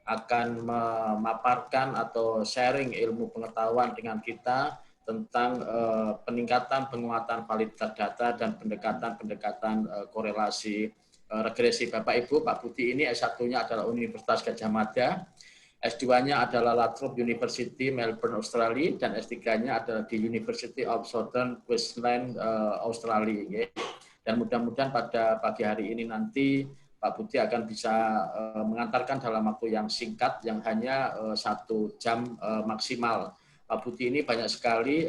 akan memaparkan atau sharing ilmu pengetahuan dengan kita tentang peningkatan penguatan validitas data dan pendekatan korelasi regresi. Bapak Ibu, Pak Budi ini S1-nya adalah Universitas Gadjah Mada, S2-nya adalah Lathrop University Melbourne Australia, dan S3-nya adalah di University of Southern Queensland Australia. Dan mudah-mudahan pada pagi hari ini nanti Pak Budi akan bisa mengantarkan dalam waktu yang singkat, yang hanya 1 jam maksimal. Pak Budi ini banyak sekali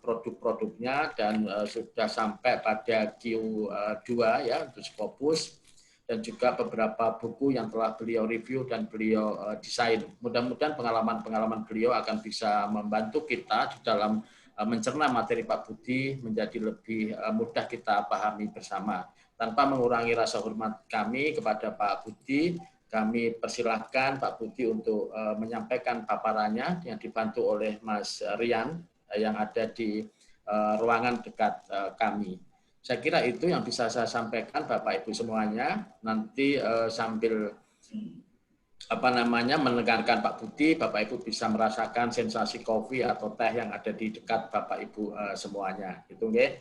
produk-produknya dan sudah sampai pada Q2 ya, untuk Scopus, dan juga beberapa buku yang telah beliau review dan beliau desain. Mudah-mudahan pengalaman-pengalaman beliau akan bisa membantu kita di dalam mencerna materi Pak Budi menjadi lebih mudah kita pahami bersama. Tanpa mengurangi rasa hormat kami kepada Pak Budi, kami persilahkan Pak Budi untuk menyampaikan paparannya yang dibantu oleh Mas Rian yang ada di ruangan dekat kami. Saya kira itu yang bisa saya sampaikan Bapak Ibu semuanya. Nanti sambil mendengarkan Pak Budi, Bapak Ibu bisa merasakan sensasi kopi atau teh yang ada di dekat Bapak Ibu semuanya. Itu nggih.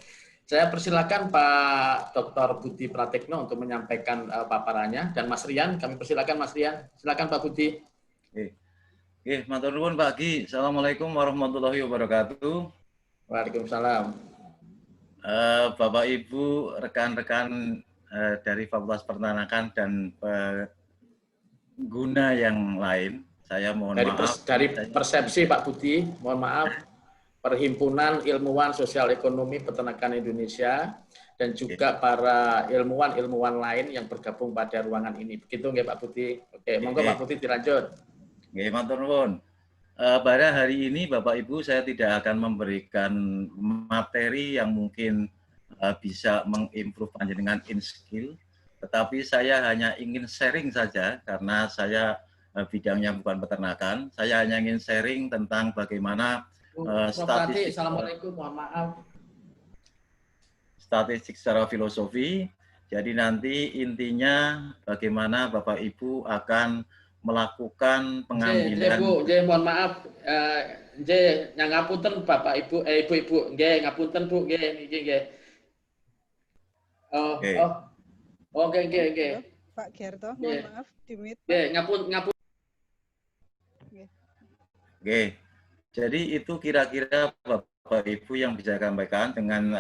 Saya persilakan Pak Dr. Budi Pratikno untuk menyampaikan paparannya, dan Mas Rian, kami persilakan Mas Rian. Silakan Pak Budi. Oke, matur nuwun Pak Gi. Assalamualaikum warahmatullahi wabarakatuh. Waalaikumsalam. Bapak Ibu, rekan-rekan dari Fakultas Peternakan dan pengguna yang lain, saya mohon maaf. Dari persepsi Pak Budi, mohon maaf. Perhimpunan Ilmuwan Sosial Ekonomi Peternakan Indonesia, dan juga para ilmuwan lain yang bergabung pada ruangan ini. Begitu nggih Pak Budi? Oke, monggo Pak Budi dilanjut. Nggih, matur nuwun. Pada hari ini Bapak Ibu, saya tidak akan memberikan materi yang mungkin bisa mengimprove panjenengan in skill, tetapi saya hanya ingin sharing saja karena saya bidangnya bukan peternakan. Saya hanya ingin sharing tentang bagaimana statistik. Assalamualaikum, mohon maaf. Statistik secara filosofi. Jadi nanti intinya bagaimana Bapak Ibu akan melakukan pengambilan. Mohon maaf. Yang ngapunten Bapak Ibu, Ibu-ibu, ngapunten Bu, nggih. Oke. Pak Gerto, mohon maaf, di-mute. Ngapun. Oke. Jadi itu kira-kira Bapak Ibu yang bisa sampaikan dengan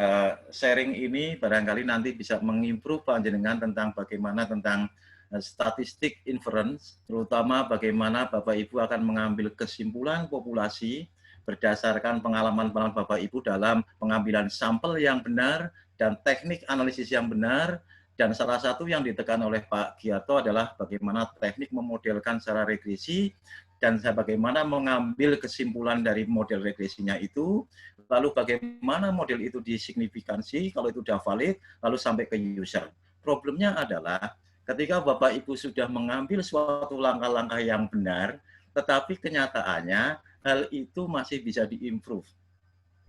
sharing ini, barangkali nanti bisa mengimprove panjenengan tentang bagaimana tentang statistik inference, terutama bagaimana Bapak Ibu akan mengambil kesimpulan populasi berdasarkan pengalaman-pengalaman Bapak Ibu dalam pengambilan sampel yang benar dan teknik analisis yang benar. Dan salah satu yang ditekan oleh Pak Giarto adalah bagaimana teknik memodelkan secara regresi dan bagaimana mengambil kesimpulan dari model regresinya itu, lalu bagaimana model itu disignifikansi, kalau itu sudah valid, lalu sampai ke user. Problemnya adalah ketika Bapak Ibu sudah mengambil suatu langkah-langkah yang benar, tetapi kenyataannya hal itu masih bisa diimprove.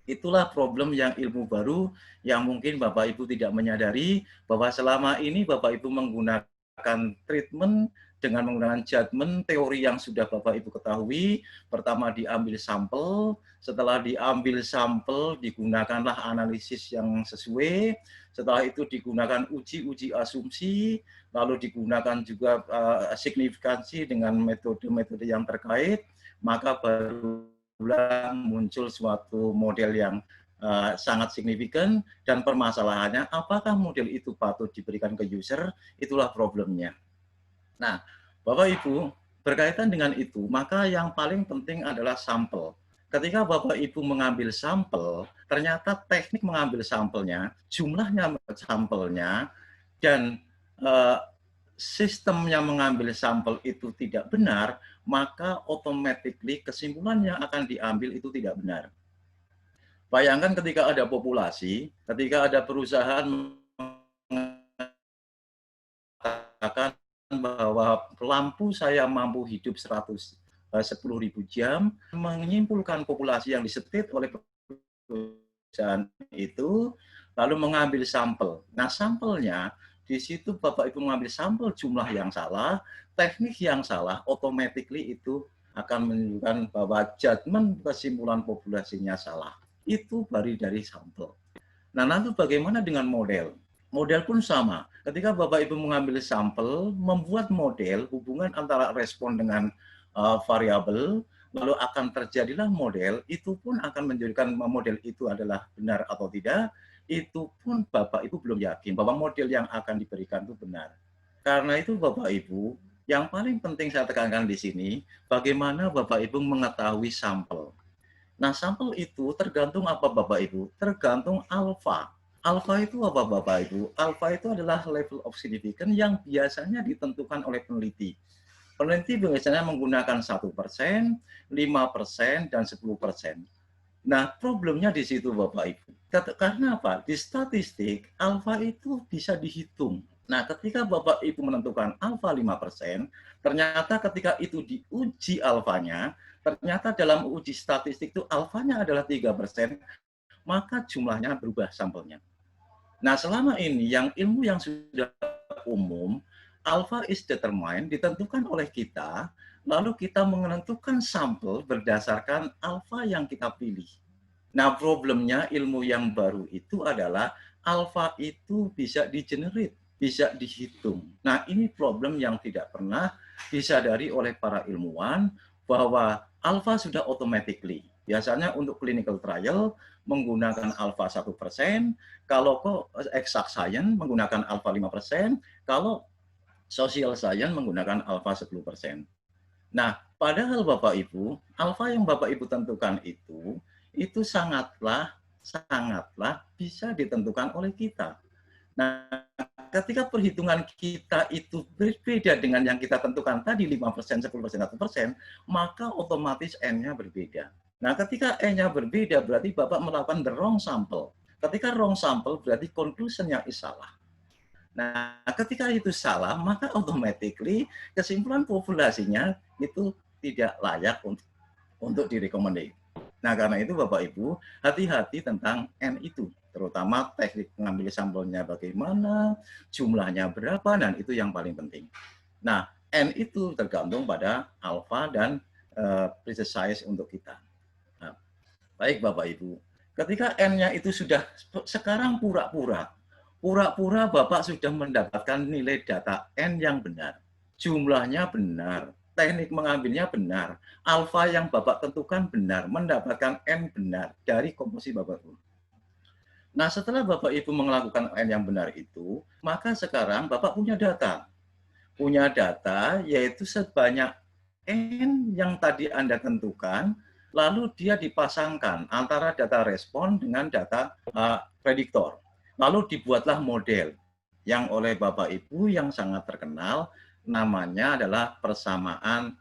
Itulah problem yang ilmu baru yang mungkin Bapak Ibu tidak menyadari bahwa selama ini Bapak Ibu menggunakan treatment dengan menggunakan judgment teori yang sudah Bapak Ibu ketahui. Pertama diambil sampel, setelah diambil sampel digunakanlah analisis yang sesuai, setelah itu digunakan uji asumsi, lalu digunakan juga signifikansi dengan metode-metode yang terkait, maka barulah muncul suatu model yang sangat signifikan, dan permasalahannya apakah model itu patut diberikan ke user, itulah problemnya. Nah, Bapak Ibu, berkaitan dengan itu, maka yang paling penting adalah sampel. Ketika Bapak Ibu mengambil sampel, ternyata teknik mengambil sampelnya, jumlahnya sampelnya, dan sistem yang mengambil sampel itu tidak benar, maka automatically kesimpulan yang akan diambil itu tidak benar. Bayangkan ketika ada populasi, ketika ada perusahaan mengatakan bahwa lampu saya mampu hidup 10.000 jam, menyimpulkan populasi yang disetit oleh perusahaan itu, lalu mengambil sampel. Nah, sampelnya Di situ Bapak Ibu mengambil sampel jumlah yang salah, teknik yang salah, automatically itu akan menunjukkan bahwa judgement kesimpulan populasinya salah. Itu dari sampel. Nah, lalu bagaimana dengan model? Model pun sama. Ketika Bapak Ibu mengambil sampel, membuat model hubungan antara respon dengan variabel, lalu akan terjadilah model, itu pun akan menjadikan model itu adalah benar atau tidak, itu pun Bapak Ibu belum yakin bahwa model yang akan diberikan itu benar. Karena itu Bapak Ibu, yang paling penting saya tekankan di sini, bagaimana Bapak Ibu mengetahui sampel. Nah, sampel itu tergantung apa Bapak Ibu? Tergantung alfa. Alfa itu apa Bapak Ibu? Alfa itu adalah level of significance yang biasanya ditentukan oleh peneliti. Peneliti biasanya menggunakan 1%, 5%, dan 10%. Nah, problemnya di situ Bapak Ibu. Karena apa? Di statistik, alfa itu bisa dihitung. Nah, ketika Bapak Ibu menentukan alfa 5%, ternyata ketika itu diuji alfanya, ternyata dalam uji statistik itu alfanya adalah 3%, maka jumlahnya berubah sampelnya. Nah, selama ini yang ilmu yang sudah umum, alpha is determined, ditentukan oleh kita, lalu kita menentukan sampel berdasarkan alpha yang kita pilih. Nah, problemnya ilmu yang baru itu adalah alpha itu bisa di-generate, bisa dihitung. Nah, ini problem yang tidak pernah disadari oleh para ilmuwan bahwa alpha sudah automatically. Biasanya untuk clinical trial menggunakan alpha 1%, kalau exact science menggunakan alpha 5%, kalau social science menggunakan alpha 10%. Nah, padahal Bapak Ibu, alfa yang Bapak Ibu tentukan itu sangatlah bisa ditentukan oleh kita. Nah, ketika perhitungan kita itu berbeda dengan yang kita tentukan tadi 5%, 10%, 1%, maka otomatis N-nya berbeda. Nah, ketika N-nya berbeda berarti Bapak melakukan the wrong sample. Ketika wrong sample berarti conclusion-nya salah. Nah, ketika itu salah, maka automatically kesimpulan populasinya itu tidak layak untuk direkomendasi. Nah, karena itu Bapak Ibu, hati-hati tentang N itu, terutama teknik mengambil sampelnya bagaimana, jumlahnya berapa, dan itu yang paling penting. Nah, N itu tergantung pada alpha dan precise untuk kita. Nah, baik Bapak Ibu, ketika N-nya itu sudah sekarang pura-pura Bapak sudah mendapatkan nilai data N yang benar. Jumlahnya benar, teknik mengambilnya benar, alfa yang Bapak tentukan benar, mendapatkan N benar dari komposisi Bapak Ibu. Nah, setelah Bapak Ibu melakukan N yang benar itu, maka sekarang Bapak punya data. Punya data yaitu sebanyak N yang tadi Anda tentukan, lalu dia dipasangkan antara data respon dengan data prediktor. Lalu dibuatlah model yang oleh Bapak Ibu yang sangat terkenal, namanya adalah persamaan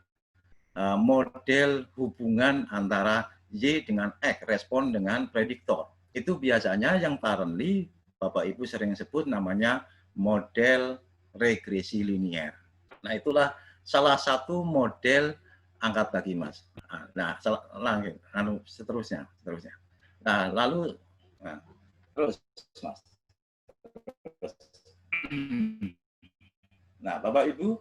model hubungan antara Y dengan X, respon dengan prediktor. Itu biasanya yang currently Bapak Ibu sering sebut namanya model regresi linier. Nah, itulah salah satu model angkat bagi Mas. Nah, seterusnya. Nah, lalu terus Mas. Nah, Bapak Ibu,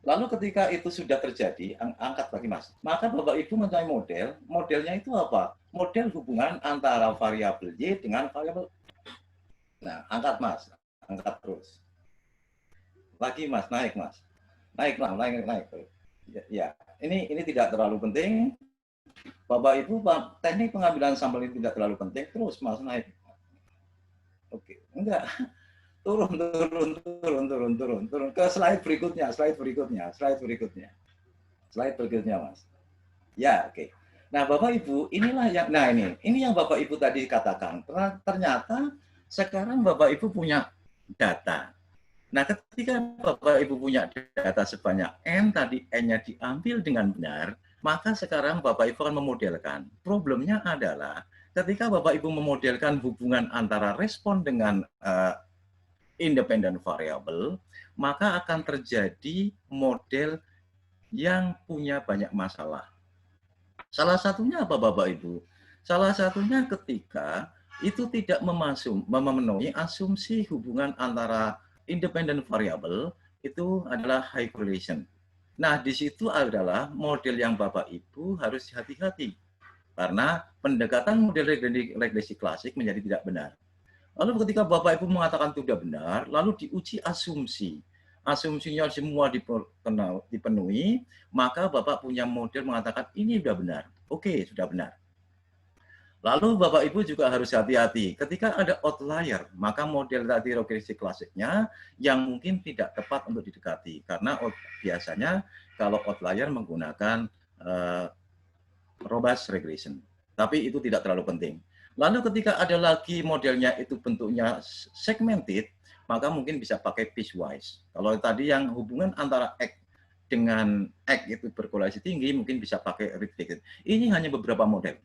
lalu ketika itu sudah terjadi, angkat bagi Mas, maka Bapak Ibu mencari model, modelnya itu apa? Model hubungan antara variabel Y dengan variabel. Nah, angkat Mas, angkat terus. Lagi Mas, naik Mas. Naik. Ya, ini tidak terlalu penting. Bapak Ibu, teknik pengambilan sampel ini tidak terlalu penting, terus Mas naik. Oke, enggak. Turun ke slide berikutnya Mas. Ya, oke. Nah, Bapak Ibu, inilah yang ini yang Bapak Ibu tadi katakan. Ternyata sekarang Bapak Ibu punya data. Nah, ketika Bapak Ibu punya data sebanyak N, tadi N-nya diambil dengan benar, maka sekarang Bapak Ibu akan memodelkan. Problemnya adalah ketika Bapak Ibu memodelkan hubungan antara respon dengan independent variable, maka akan terjadi model yang punya banyak masalah. Salah satunya apa Bapak Ibu? Salah satunya ketika itu tidak memenuhi asumsi hubungan antara independent variable itu adalah high correlation. Nah, di situ adalah model yang Bapak Ibu harus hati-hati karena pendekatan model regresi klasik menjadi tidak benar. Lalu ketika Bapak Ibu mengatakan itu sudah benar, lalu diuji asumsi. Asumsinya semua dipenuhi, maka Bapak punya model mengatakan ini sudah benar. Oke, sudah benar. Lalu Bapak Ibu juga harus hati-hati. Ketika ada outlier, maka model tadi regresi klasiknya yang mungkin tidak tepat untuk didekati. Karena biasanya kalau outlier menggunakan robust regression. Tapi itu tidak terlalu penting. Lalu ketika ada lagi modelnya itu bentuknya segmented, maka mungkin bisa pakai piecewise. Kalau tadi yang hubungan antara X dengan X itu berkorelasi tinggi, mungkin bisa pakai restricted. Ini hanya beberapa model.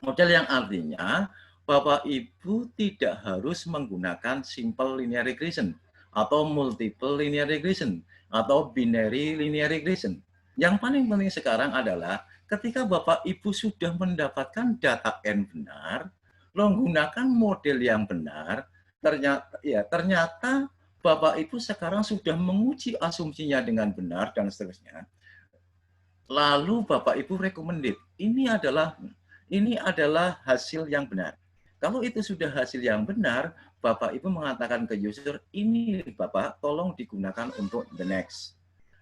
Model yang artinya Bapak Ibu tidak harus menggunakan simple linear regression atau multiple linear regression atau binary linear regression. Yang paling penting sekarang adalah ketika Bapak Ibu sudah mendapatkan data N benar, menggunakan model yang benar, ternyata Bapak Ibu sekarang sudah menguji asumsinya dengan benar dan seterusnya. Lalu Bapak Ibu recommended, ini adalah hasil yang benar. Kalau itu sudah hasil yang benar, Bapak Ibu mengatakan ke user, ini Bapak tolong digunakan untuk the next.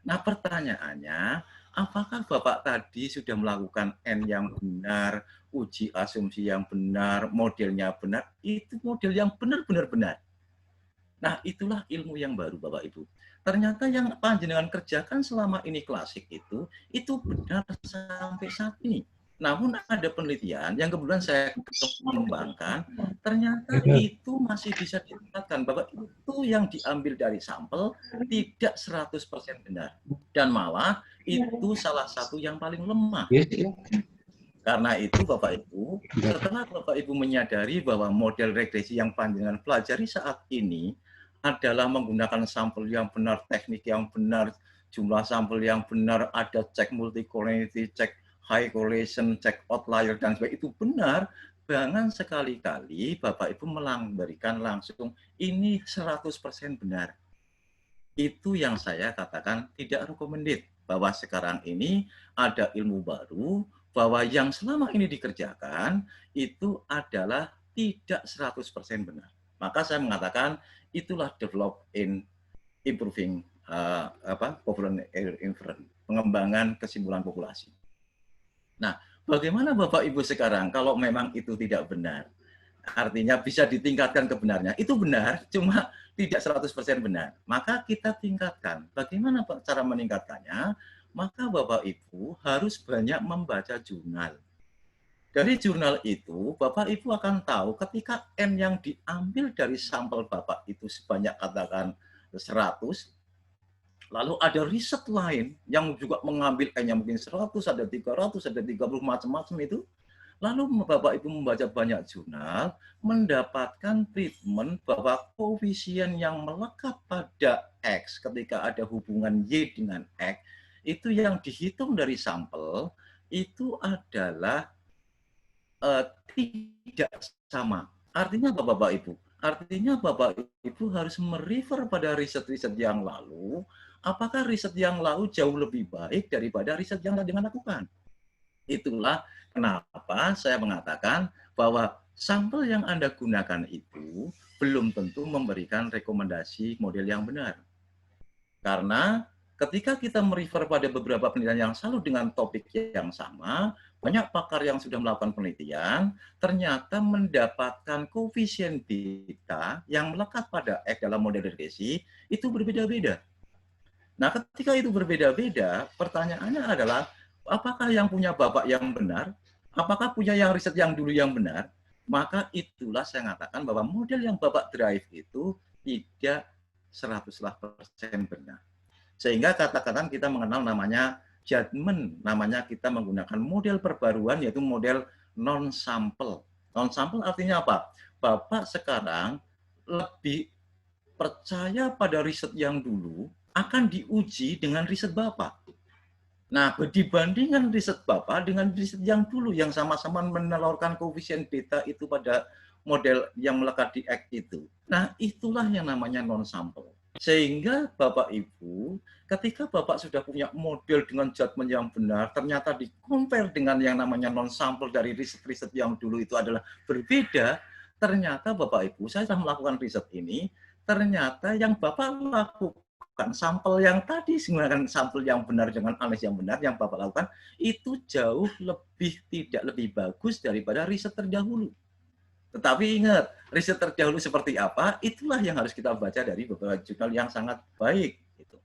Nah pertanyaannya, apakah Bapak tadi sudah melakukan N yang benar, uji asumsi yang benar, modelnya benar? Itu model yang benar-benar benar. Nah itulah ilmu yang baru Bapak Ibu. Ternyata yang panjenengan kerjakan selama ini klasik itu benar sampai saat ini. Namun ada penelitian yang kebetulan saya kembangkan, ternyata itu masih bisa ditingkatkan. Bahwa itu yang diambil dari sampel tidak 100% benar. Dan malah itu salah satu yang paling lemah. Karena itu Bapak Ibu, setelah Bapak Ibu menyadari bahwa model regresi yang panjenengan pelajari saat ini adalah menggunakan sampel yang benar, teknik yang benar, jumlah sampel yang benar, ada cek multi-correlation, cek high correlation, cek outlier, dan sebagainya, itu benar, jangan sekali-kali Bapak Ibu memberikan langsung ini 100% benar. Itu yang saya katakan tidak recommended. Bahwa sekarang ini ada ilmu baru, bahwa yang selama ini dikerjakan itu adalah tidak 100% benar. Maka saya mengatakan itulah develop in improving population inference, pengembangan kesimpulan populasi. Nah, bagaimana Bapak Ibu sekarang kalau memang itu tidak benar? Artinya bisa ditingkatkan kebenarnya. Itu benar, cuma tidak 100% benar. Maka kita tingkatkan. Bagaimana cara meningkatkannya? Maka Bapak Ibu harus banyak membaca jurnal. Dari jurnal itu, Bapak Ibu akan tahu ketika N yang diambil dari sampel Bapak itu sebanyak katakan 100, lalu ada riset lain yang juga mengambil N-nya mungkin 100, ada 300, ada 30, macam-macam itu. Lalu Bapak Ibu membaca banyak jurnal, mendapatkan treatment bahwa koefisien yang melekat pada X ketika ada hubungan Y dengan X, itu yang dihitung dari sampel, itu adalah tidak sama. Artinya apa Bapak Ibu? Artinya Bapak Ibu harus merefer pada riset-riset yang lalu, apakah riset yang lalu jauh lebih baik daripada riset yang dengan lakukan. Itulah kenapa saya mengatakan bahwa sampel yang Anda gunakan itu belum tentu memberikan rekomendasi model yang benar. Karena ketika kita merefer pada beberapa penelitian yang selalu dengan topik yang sama, banyak pakar yang sudah melakukan penelitian, ternyata mendapatkan koefisien beta yang melekat pada X dalam model regresi itu berbeda-beda. Nah, ketika itu berbeda-beda, pertanyaannya adalah, apakah yang punya Bapak yang benar? Apakah punya yang riset yang dulu yang benar? Maka itulah saya mengatakan bahwa model yang Bapak drive itu tidak 100% benar. Sehingga kata-kata kita mengenal namanya judgment, namanya kita menggunakan model perbaruan yaitu model non-sample. Non-sample artinya apa? Bapak sekarang lebih percaya pada riset yang dulu akan diuji dengan riset Bapak. Nah, dibandingkan riset Bapak dengan riset yang dulu yang sama-sama menelurkan koefisien beta itu pada model yang melekat di X itu. Nah, itulah yang namanya non-sample. Sehingga Bapak Ibu, ketika Bapak sudah punya model dengan judgment yang benar, ternyata di-compare dengan yang namanya non-sample dari riset-riset yang dulu itu adalah berbeda, ternyata Bapak Ibu, saya sudah melakukan riset ini, ternyata yang Bapak lakukan, sampel yang tadi menggunakan sampel yang benar dengan analisis yang benar, yang Bapak lakukan, itu jauh tidak lebih bagus daripada riset terdahulu. Tetapi ingat, riset terdahulu seperti apa, itulah yang harus kita baca dari beberapa jurnal yang sangat baik. Gitu.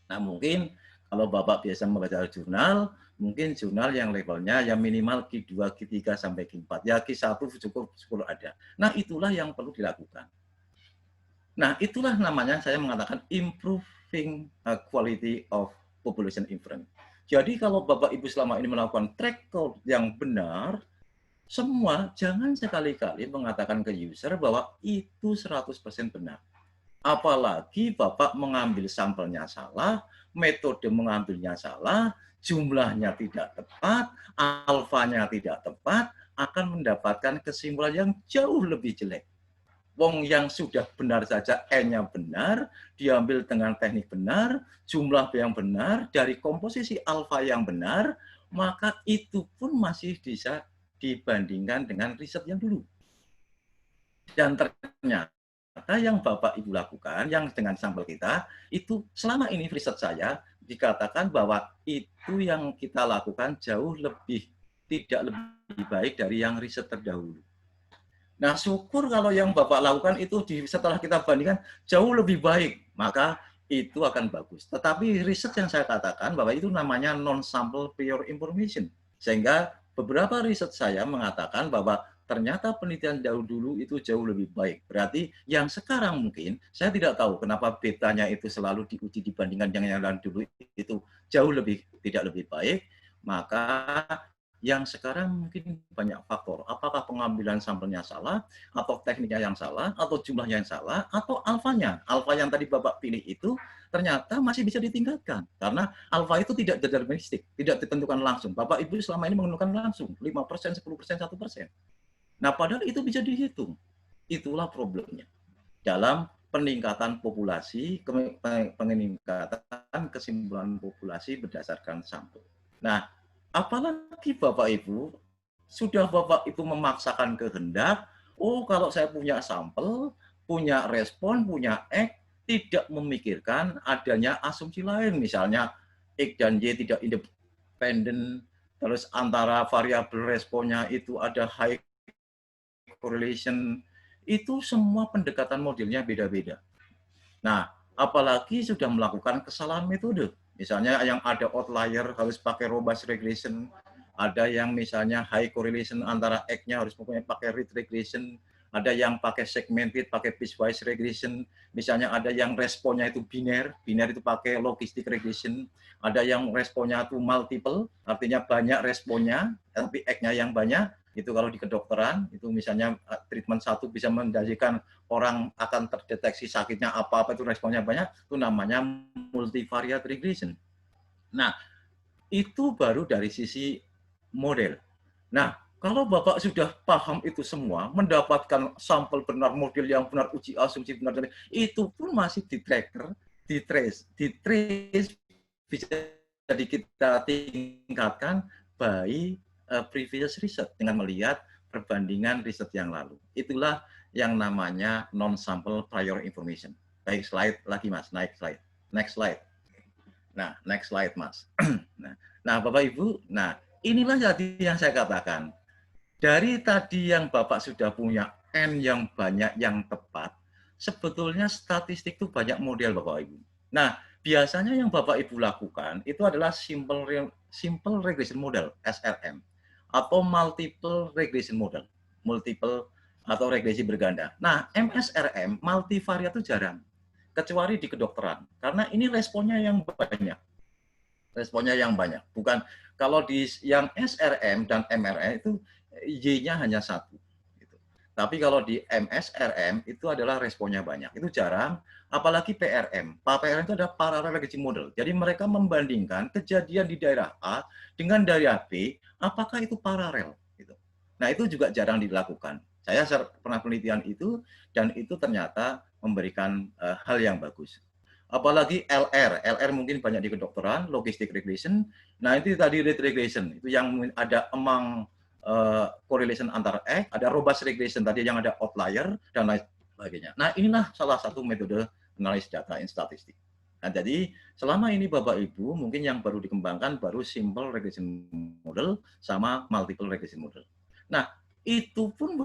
Nah mungkin kalau Bapak biasa membaca jurnal, mungkin jurnal yang levelnya yang minimal Q2, Q3, sampai Q4. Ya Q1 cukup ada. Nah itulah yang perlu dilakukan. Nah, itulah namanya saya mengatakan improving quality of population inference. Jadi kalau Bapak Ibu selama ini melakukan track record yang benar, semua jangan sekali-kali mengatakan ke user bahwa itu 100% benar. Apalagi Bapak mengambil sampelnya salah, metode mengambilnya salah, jumlahnya tidak tepat, alfanya tidak tepat, akan mendapatkan kesimpulan yang jauh lebih jelek. Wong yang sudah benar saja N-nya benar, diambil dengan teknik benar, jumlah yang benar, dari komposisi alfa yang benar, maka itu pun masih bisa dibandingkan dengan riset yang dulu. Dan ternyata yang Bapak Ibu lakukan, yang dengan sampel kita, itu selama ini riset saya dikatakan bahwa itu yang kita lakukan jauh tidak lebih baik dari yang riset terdahulu. Nah, syukur kalau yang Bapak lakukan itu setelah kita bandingkan jauh lebih baik, maka itu akan bagus. Tetapi riset yang saya katakan bahwa itu namanya non-sample pure information. Sehingga beberapa riset saya mengatakan bahwa ternyata penelitian dulu itu jauh lebih baik. Berarti yang sekarang mungkin, saya tidak tahu kenapa betanya itu selalu diuji dibandingkan yang lain dulu itu jauh tidak lebih baik, maka yang sekarang mungkin banyak faktor. Apakah pengambilan sampelnya salah, atau tekniknya yang salah, atau jumlahnya yang salah, atau alfanya. Alfa yang tadi Bapak pilih itu ternyata masih bisa ditingkatkan. Karena alfa itu tidak deterministik, tidak ditentukan langsung. Bapak Ibu selama ini menentukan langsung, 5%, 10%, 1%. Nah, padahal itu bisa dihitung. Itulah problemnya. Dalam peningkatan populasi, peningkatan kesimpulan populasi berdasarkan sampel. Nah, apalagi Bapak Ibu, sudah Bapak Ibu memaksakan kehendak, oh kalau saya punya sampel, punya respon, punya X, tidak memikirkan adanya asumsi lain, misalnya X dan Y tidak independen, terus antara variabel responnya itu ada high correlation, itu semua pendekatan modelnya beda-beda. Nah, apalagi sudah melakukan kesalahan metode. Misalnya yang ada outlier harus pakai robust regression, ada yang misalnya high correlation antara X-nya harus pakai rate regression, ada yang pakai segmented, pakai piecewise regression, misalnya ada yang responnya itu biner itu pakai logistic regression, ada yang responnya itu multiple, artinya banyak responnya, tapi X-nya yang banyak. Itu kalau di kedokteran, itu misalnya treatment satu bisa menjanjikan orang akan terdeteksi sakitnya apa-apa, itu responnya banyak, itu namanya multivariate regression. Nah, itu baru dari sisi model. Nah, kalau Bapak sudah paham itu semua, mendapatkan sampel benar, model yang benar, uji asumsi benar, itu pun masih di-trace, bisa jadi kita tingkatkan by previous research dengan melihat perbandingan riset yang lalu. Itulah yang namanya non-sample prior information. Baik, slide lagi Mas, naik slide. Next slide. Nah, next slide Mas. Nah, Bapak Ibu, nah inilah jadi yang saya katakan. Dari tadi yang Bapak sudah punya N yang banyak yang tepat, sebetulnya statistik itu banyak model Bapak Ibu. Nah, biasanya yang Bapak Ibu lakukan itu adalah simple regression model, SRM. Atau multiple regression model, multiple atau regresi berganda. Nah, MSRM, multivariate itu jarang, kecuali di kedokteran, karena ini responnya yang banyak. Bukan kalau di yang SRM dan MRM itu Y-nya hanya 1. Gitu. Tapi kalau di MSRM itu adalah responnya banyak, itu jarang. Apalagi PRM. PRM itu ada parallel regression model. Jadi mereka membandingkan kejadian di daerah A dengan daerah B, apakah itu paralel. Gitu. Nah itu juga jarang dilakukan. Saya pernah penelitian itu, dan itu ternyata memberikan hal yang bagus. Apalagi LR mungkin banyak di kedokteran, logistic regression. Nah itu tadi rate regression, itu yang ada among correlation antara ada robust regression tadi yang ada outlier dan lain sebagainya. Nah inilah salah satu metode analis data in statistik. Nah jadi selama ini Bapak Ibu mungkin yang baru dikembangkan baru simple regression model sama multiple regression model. Nah itu pun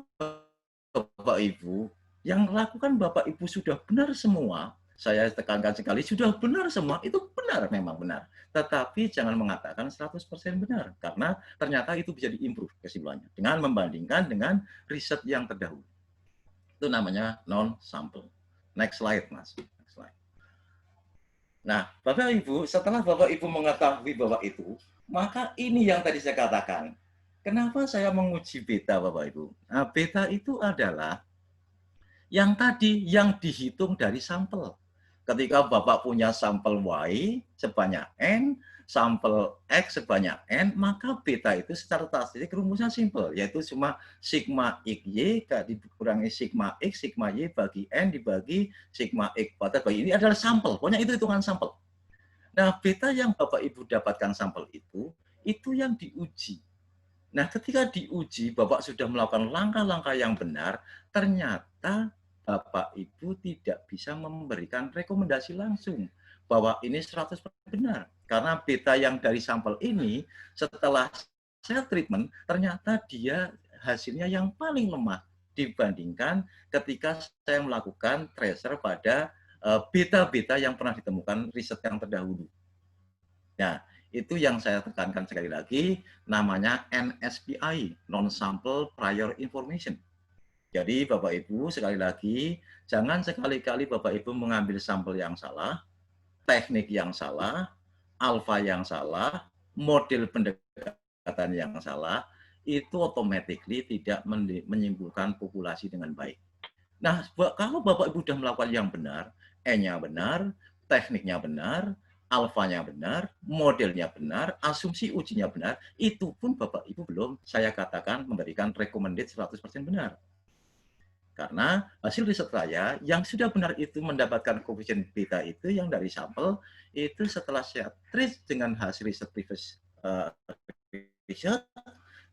Bapak Ibu yang lakukan Bapak Ibu sudah benar semua. Saya tekankan sekali, sudah benar semua, itu benar, memang benar. Tetapi jangan mengatakan 100% benar, karena ternyata itu bisa diimprove kesimpulannya, dengan membandingkan dengan riset yang terdahulu. Itu namanya non-sample. Next slide, Mas. Next slide. Nah, Bapak Ibu, setelah Bapak Ibu mengetahui bahwa itu, maka ini yang tadi saya katakan. Kenapa saya menguji beta, Bapak Ibu? Nah, beta itu adalah yang tadi, yang dihitung dari sampel. Ketika Bapak punya sampel Y sebanyak N, sampel X sebanyak N, maka beta itu secara statistik rumusnya simpel, yaitu cuma sigma XY dikurangi sigma X, sigma Y bagi N dibagi sigma X. Bagi ini adalah sampel, pokoknya itu hitungan sampel. Nah, beta yang Bapak Ibu dapatkan sampel itu yang diuji. Nah, ketika diuji, Bapak sudah melakukan langkah-langkah yang benar, ternyata Bapak Ibu tidak bisa memberikan rekomendasi langsung bahwa ini 100% benar. Karena beta yang dari sampel ini setelah saya treatment ternyata dia hasilnya yang paling lemah dibandingkan ketika saya melakukan tracer pada beta-beta yang pernah ditemukan riset yang terdahulu. Nah, itu yang saya tekankan sekali lagi, namanya NSPI, Non-Sample Prior Information. Jadi Bapak Ibu sekali lagi, jangan sekali-kali Bapak Ibu mengambil sampel yang salah, teknik yang salah, alfa yang salah, model pendekatan yang salah, itu automatically tidak menyimpulkan populasi dengan baik. Nah, kalau Bapak Ibu sudah melakukan yang benar, E-nya benar, tekniknya benar, alfanya benar, modelnya benar, asumsi ujinya benar, itu pun Bapak Ibu belum saya katakan memberikan recommended 100% benar. Karena hasil riset saya yang sudah benar itu mendapatkan koefisien beta itu yang dari sampel itu setelah saya treat dengan hasil riset previous riset,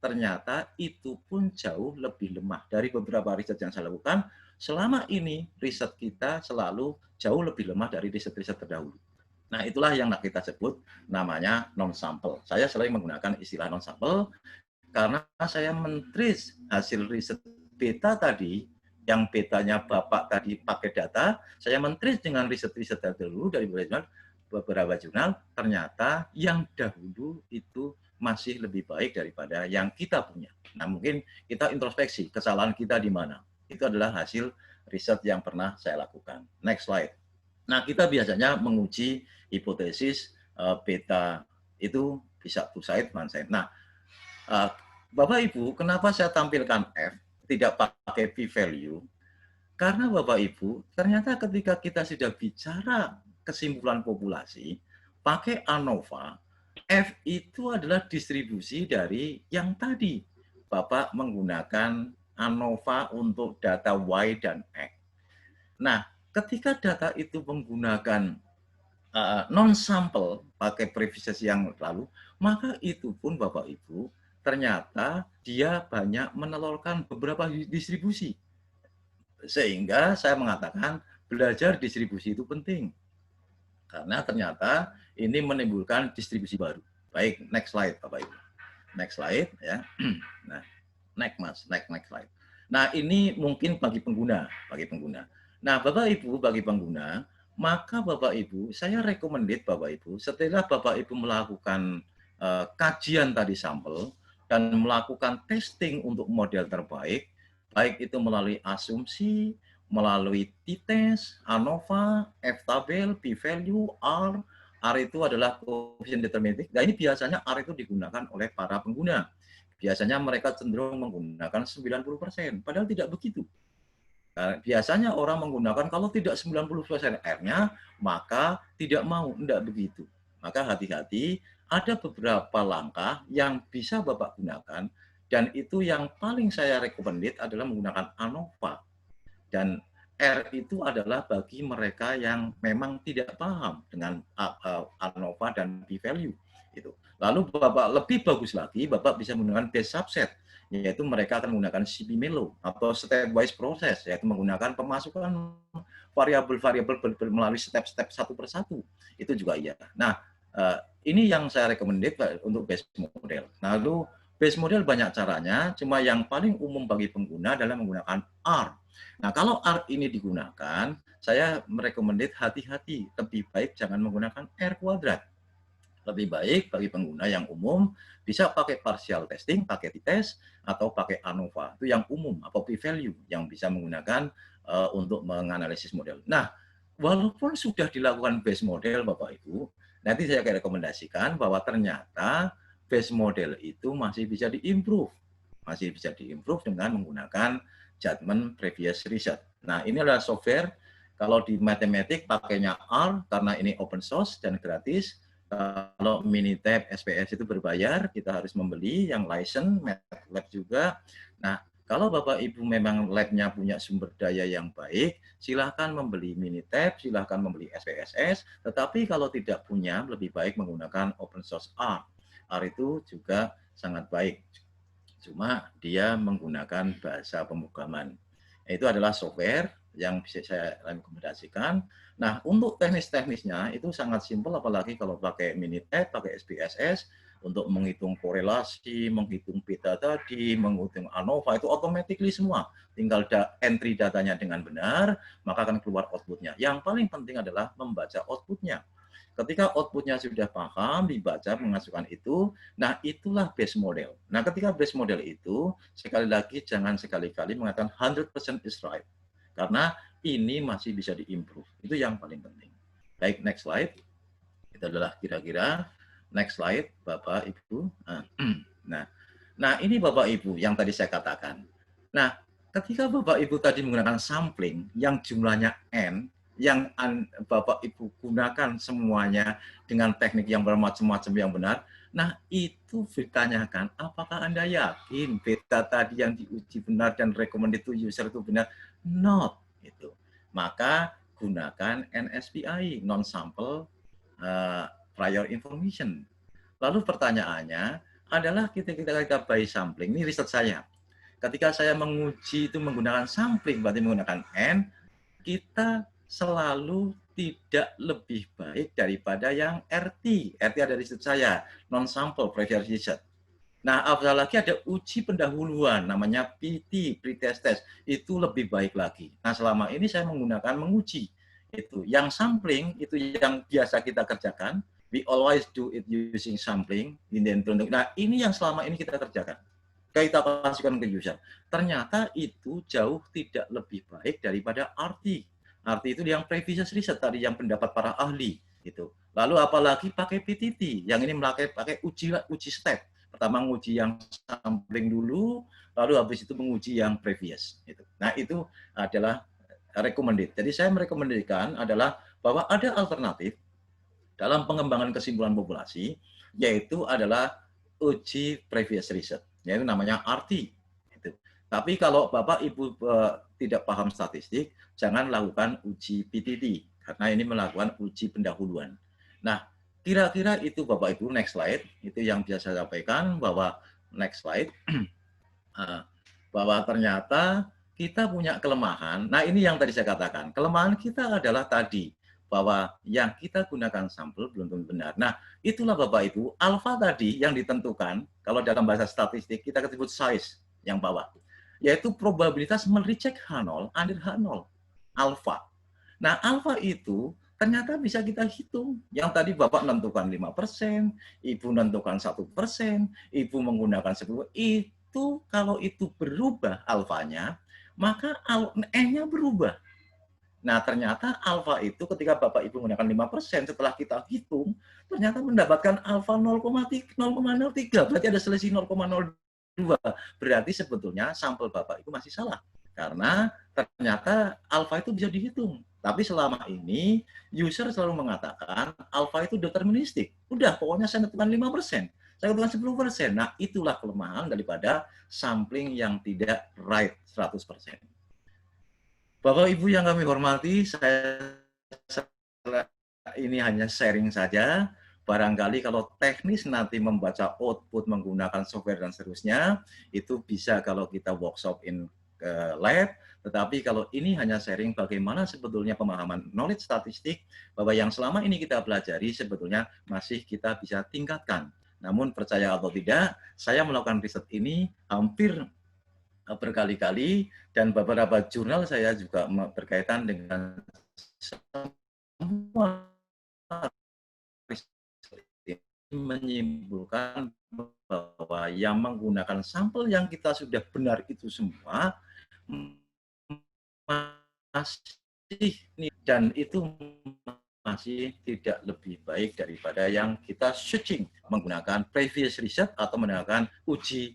ternyata itu pun jauh lebih lemah dari beberapa riset yang saya lakukan. Selama ini riset kita selalu jauh lebih lemah dari riset-riset terdahulu. Nah, itulah yang kita sebut namanya non-sample. Saya selalu menggunakan istilah non-sample karena saya men-trace hasil riset beta tadi, yang betanya Bapak tadi pakai data, saya men-trace dengan riset-riset terdahulu dari beberapa jurnal, ternyata yang dahulu itu masih lebih baik daripada yang kita punya. Nah, mungkin kita introspeksi, kesalahan kita di mana. Itu adalah hasil riset yang pernah saya lakukan. Next slide. Nah, kita biasanya menguji hipotesis beta itu bisa two side, one side. Nah, Bapak Ibu, kenapa saya tampilkan F, tidak pakai p-value? Karena Bapak Ibu, ternyata ketika kita sudah bicara kesimpulan populasi, pakai ANOVA, F itu adalah distribusi dari yang tadi. Bapak menggunakan ANOVA untuk data Y dan X. Nah, ketika data itu menggunakan non-sample, pakai previous yang lalu, maka itu pun Bapak Ibu, ternyata dia banyak menelurkan beberapa distribusi. Sehingga saya mengatakan belajar distribusi itu penting. Karena ternyata ini menimbulkan distribusi baru. Baik, next slide Bapak Ibu. Next slide ya. Nah, next Mas, next slide. Nah, ini mungkin bagi pengguna. Nah, Bapak Ibu bagi pengguna, maka Bapak Ibu, saya recommended Bapak Ibu, setelah Bapak Ibu melakukan kajian tadi sampel dan melakukan testing untuk model terbaik, baik itu melalui asumsi, melalui t-test, ANOVA, F-tabel, p-value, R. R itu adalah koefisien deterministik. Nah, ini biasanya R itu digunakan oleh para pengguna. Biasanya mereka cenderung menggunakan 90%, padahal tidak begitu. Nah, biasanya orang menggunakan kalau tidak 90% R-nya, maka tidak mau, tidak begitu. Maka hati-hati, ada beberapa langkah yang bisa Bapak gunakan Dan itu yang paling saya recommended adalah menggunakan ANOVA. Dan R itu adalah bagi mereka yang memang tidak paham dengan ANOVA dan p-value. Itu. Lalu Bapak lebih bagus lagi, Bapak bisa menggunakan base subset, yaitu mereka akan menggunakan CP-MELO atau stepwise process, yaitu menggunakan pemasukan variabel-variabel melalui step-step satu persatu. Itu juga iya. Nah, ini yang saya recommended untuk base model. Lalu base model banyak caranya, cuma yang paling umum bagi pengguna adalah menggunakan R. Nah, kalau R ini digunakan, saya merekomendasi hati-hati, lebih baik jangan menggunakan R kuadrat. Lebih baik bagi pengguna yang umum bisa pakai partial testing, pakai t-test, atau pakai ANOVA. Itu yang umum, atau p-value yang bisa menggunakan untuk menganalisis model. Nah, walaupun sudah dilakukan base model, Bapak Ibu, nanti saya akan rekomendasikan bahwa ternyata base model itu masih bisa diimprove. Masih bisa diimprove dengan menggunakan judgment previous research. Nah, ini adalah software. Kalau di matematik pakainya R karena ini open source dan gratis. Kalau Minitab SPS itu berbayar, kita harus membeli yang license, MATLAB juga. Nah, kalau Bapak Ibu memang lab-nya punya sumber daya yang baik, silahkan membeli Minitab, silahkan membeli SPSS, tetapi kalau tidak punya, lebih baik menggunakan open source R. R itu juga sangat baik. Cuma dia menggunakan bahasa pemrograman. Itu adalah software yang bisa saya rekomendasikan. Nah, untuk teknis-teknisnya itu sangat simpel, apalagi kalau pakai Minitab, pakai SPSS, untuk menghitung korelasi, menghitung beta tadi, menghitung ANOVA, itu automatically semua. Tinggal entry datanya dengan benar, maka akan keluar outputnya. Yang paling penting adalah membaca outputnya. Ketika outputnya sudah paham, dibaca, mengasukkan itu, nah itulah base model. Nah, ketika base model itu, sekali lagi jangan sekali-kali mengatakan 100% is right. Karena ini masih bisa diimprove. Itu yang paling penting. Baik, next slide. Itu adalah kira-kira next slide, Bapak, Ibu. Nah, ini Bapak, Ibu yang tadi saya katakan. Nah, ketika Bapak, Ibu tadi menggunakan sampling yang jumlahnya N, yang Bapak Ibu gunakan semuanya dengan teknik yang bermacam-macam yang benar, nah itu ditanyakan, apakah Anda yakin beta tadi yang diuji benar dan recommended to user itu benar? Not. Itu. Maka gunakan NSPI, non-sample prior information. Lalu pertanyaannya adalah kita by sampling, ini riset saya. Ketika saya menguji itu menggunakan sampling, berarti menggunakan N, kita selalu tidak lebih baik daripada yang RT. RT ada riset saya, non-sample previous research. Nah, apalagi ada uji pendahuluan, namanya PT, pretest test, itu lebih baik lagi. Nah, selama ini saya menggunakan menguji. Itu yang sampling, itu yang biasa kita kerjakan. We always do it using sampling. Nah, ini yang selama ini kita kerjakan. Kita kasihkan ke user. Ternyata itu jauh tidak lebih baik daripada RT. Arti itu yang previous research tadi, yang pendapat para ahli gitu. Lalu apalagi pakai PTT, yang ini pakai uji step. Pertama menguji yang sampling dulu, lalu habis itu menguji yang previous. Gitu. Nah, itu adalah recommended. Jadi saya merekomendasikan adalah bahwa ada alternatif dalam pengembangan kesimpulan populasi, yaitu adalah uji previous research, yaitu namanya RT. Gitu. Tapi kalau Bapak Ibu tidak paham statistik, jangan lakukan uji PTT, karena ini melakukan uji pendahuluan. Nah, kira-kira itu Bapak Ibu, next slide, itu yang bisa saya sampaikan, bahwa next slide, bahwa ternyata kita punya kelemahan. Nah, ini yang tadi saya katakan, kelemahan kita adalah tadi, bahwa yang kita gunakan sampel belum tentu benar. Nah, itulah Bapak Ibu, alfa tadi yang ditentukan, kalau dalam bahasa statistik, kita sebut size yang bawah, yaitu probabilitas mereject H0 under H0, alfa. Nah, alfa itu ternyata bisa kita hitung. Yang tadi Bapak menentukan 5%, Ibu menentukan 1%, Ibu menggunakan 10%, itu kalau itu berubah alfanya, maka N-nya berubah. Nah, ternyata alfa itu ketika Bapak Ibu menggunakan 5%, setelah kita hitung, ternyata mendapatkan alfa 0,03, berarti ada selisih 0,02. Berarti sebetulnya sampel Bapak Ibu masih salah. Karena ternyata alfa itu bisa dihitung. Tapi selama ini, user selalu mengatakan alfa itu deterministik. Udah, pokoknya saya tentukan 5%. Saya katakan 10%. Nah, itulah kelemahan daripada sampling yang tidak right 100%. Bapak Ibu yang kami hormati, saya ini hanya sharing saja. Barangkali kalau teknis nanti membaca output menggunakan software dan seterusnya, itu bisa kalau kita workshop in lab. Tetapi kalau ini hanya sharing bagaimana sebetulnya pemahaman knowledge statistik, bahwa yang selama ini kita pelajari sebetulnya masih kita bisa tingkatkan. Namun percaya atau tidak, saya melakukan riset ini hampir berkali-kali, dan beberapa jurnal saya juga berkaitan dengan semua menyimpulkan bahwa yang menggunakan sampel yang kita sudah benar itu semua masih, dan itu masih tidak lebih baik daripada yang kita searching menggunakan previous research atau menggunakan uji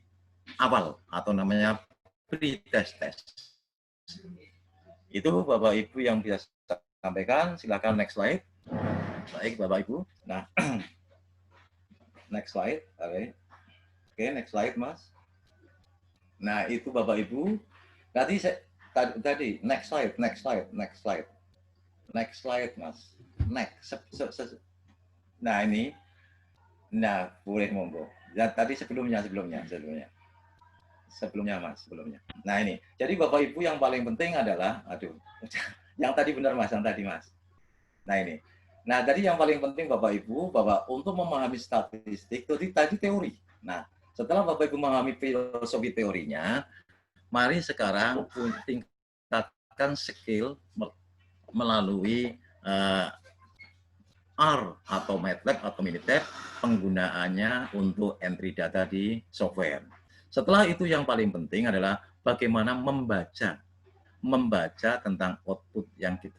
awal atau namanya pre-test test. Itu Bapak Ibu yang bisa saya sampaikan. Silakan next slide. Baik Bapak Ibu. Nah, next slide. Oke, next slide Mas. Nah, itu Bapak Ibu. Tadi next slide Mas. Next. Nah, ini. Nah, boleh monggo. Ya, tadi sebelumnya Mas. Nah, ini. Jadi Bapak Ibu yang paling penting adalah, yang tadi benar Mas, Nah, ini. Nah, tadi yang paling penting Bapak Ibu, bahwa untuk memahami statistik, tadi teori. Nah, setelah Bapak Ibu memahami filosofi teorinya, mari sekarang tingkatkan skill melalui R atau MATLAB atau Minitab, penggunaannya untuk entry data di software. Setelah itu yang paling penting adalah bagaimana membaca tentang output yang kita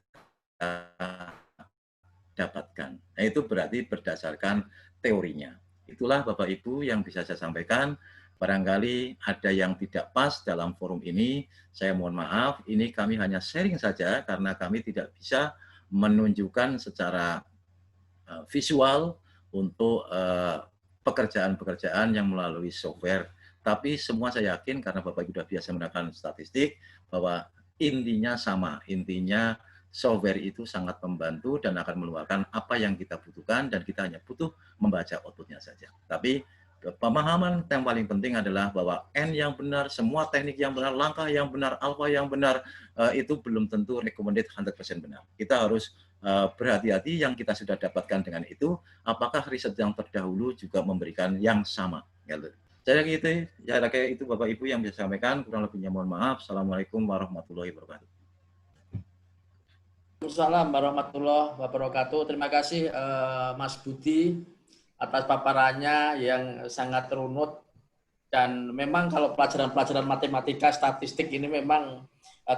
dapatkan. Nah, itu berarti berdasarkan teorinya. Itulah Bapak Ibu yang bisa saya sampaikan. Barangkali ada yang tidak pas dalam forum ini, saya mohon maaf. Ini kami hanya sharing saja karena kami tidak bisa menunjukkan secara visual untuk pekerjaan-pekerjaan yang melalui software. Tapi semua saya yakin karena Bapak Ibu sudah biasa menggunakan statistik bahwa intinya sama. Intinya software itu sangat membantu dan akan mengeluarkan apa yang kita butuhkan, dan kita hanya butuh membaca outputnya saja. Tapi pemahaman yang paling penting adalah bahwa N yang benar, semua teknik yang benar, langkah yang benar, alfa yang benar, itu belum tentu recommended 100% benar. Kita harus berhati-hati yang kita sudah dapatkan dengan itu, apakah riset yang terdahulu juga memberikan yang sama. Saya kira itu Bapak Ibu yang bisa sampaikan, kurang lebihnya mohon maaf. Assalamualaikum warahmatullahi wabarakatuh. Waalaikumsalam warahmatullahi wabarakatuh. Terima kasih Mas Budi atas paparannya yang sangat runut, dan memang kalau pelajaran-pelajaran matematika statistik ini memang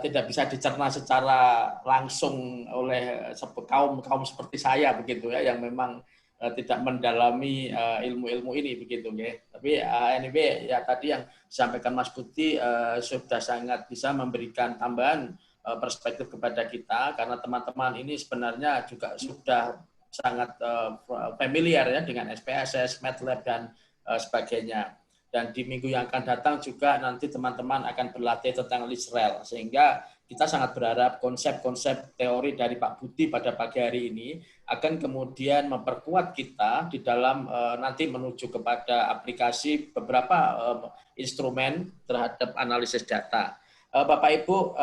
tidak bisa dicerna secara langsung oleh kaum seperti saya begitu ya, yang memang tidak mendalami ilmu-ilmu ini begitu ya. Tapi anyway ya, tadi yang disampaikan Mas Budi sudah sangat bisa memberikan tambahan perspektif kepada kita, karena teman-teman ini sebenarnya juga sudah sangat familiar ya dengan SPSS, MATLAB dan sebagainya. Dan di minggu yang akan datang juga nanti teman-teman akan berlatih tentang LISREL, sehingga kita sangat berharap konsep-konsep teori dari Pak Budi pada pagi hari ini akan kemudian memperkuat kita di dalam nanti menuju kepada aplikasi beberapa instrumen terhadap analisis data. Bapak Ibu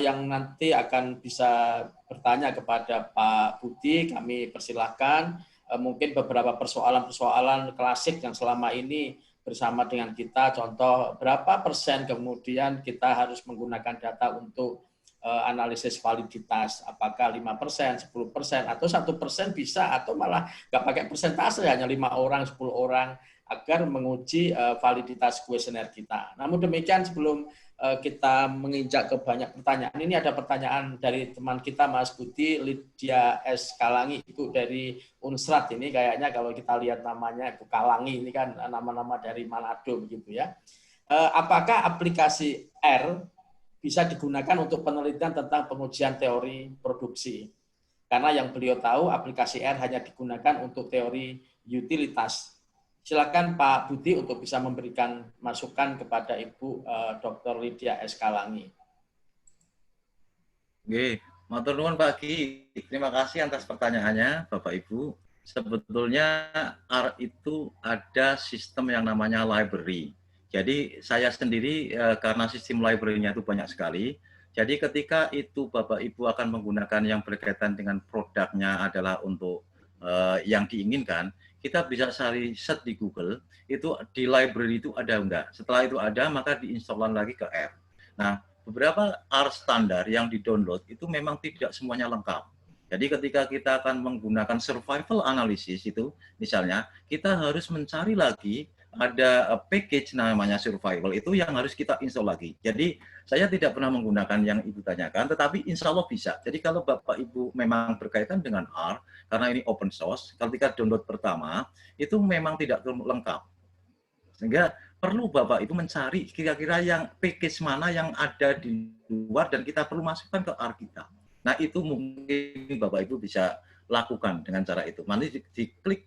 yang nanti akan bisa bertanya kepada Pak Budi, kami persilahkan. Mungkin beberapa persoalan-persoalan klasik yang selama ini bersama dengan kita, contoh berapa persen kemudian kita harus menggunakan data untuk analisis validitas, apakah 5%, 10%, atau 1% bisa, atau malah nggak pakai persentase, hanya 5 orang, 10 orang, agar menguji validitas kuesioner kita. Namun demikian, sebelum kita menginjak ke banyak pertanyaan, ini ada pertanyaan dari teman kita Mas Budi, Lydia S. Kalangi, itu dari Unsrat. Ini kayaknya kalau kita lihat namanya Ibu Kalangi, ini kan nama-nama dari Manado begitu ya. Apakah aplikasi R bisa digunakan untuk penelitian tentang pengujian teori produksi? Karena yang beliau tahu aplikasi R hanya digunakan untuk teori utilitas. Silakan Pak Budi untuk bisa memberikan masukan kepada Ibu Dr. Lydia Eskalani. Oke, matur nuwun Pak Ki. Terima kasih atas pertanyaannya, Bapak Ibu. Sebetulnya R itu ada sistem yang namanya library. Jadi saya sendiri karena sistem library-nya itu banyak sekali. Jadi ketika itu Bapak Ibu akan menggunakan yang berkaitan dengan produknya adalah untuk yang diinginkan, kita bisa cari search di Google, itu di library itu ada enggak. Setelah itu ada, maka diinstalkan lagi ke R. Nah, beberapa R standar yang di-download itu memang tidak semuanya lengkap. Jadi ketika kita akan menggunakan survival analysis itu, misalnya, kita harus mencari lagi ada package namanya survival itu yang harus kita install lagi. Jadi saya tidak pernah menggunakan yang Ibu tanyakan, tetapi insya Allah bisa. Jadi kalau Bapak Ibu memang berkaitan dengan R, karena ini open source, ketika download pertama, itu memang tidak lengkap. Sehingga perlu Bapak Ibu mencari kira-kira yang package mana yang ada di luar dan kita perlu masukkan ke R kita. Nah itu mungkin Bapak Ibu bisa lakukan dengan cara itu. Nanti diklik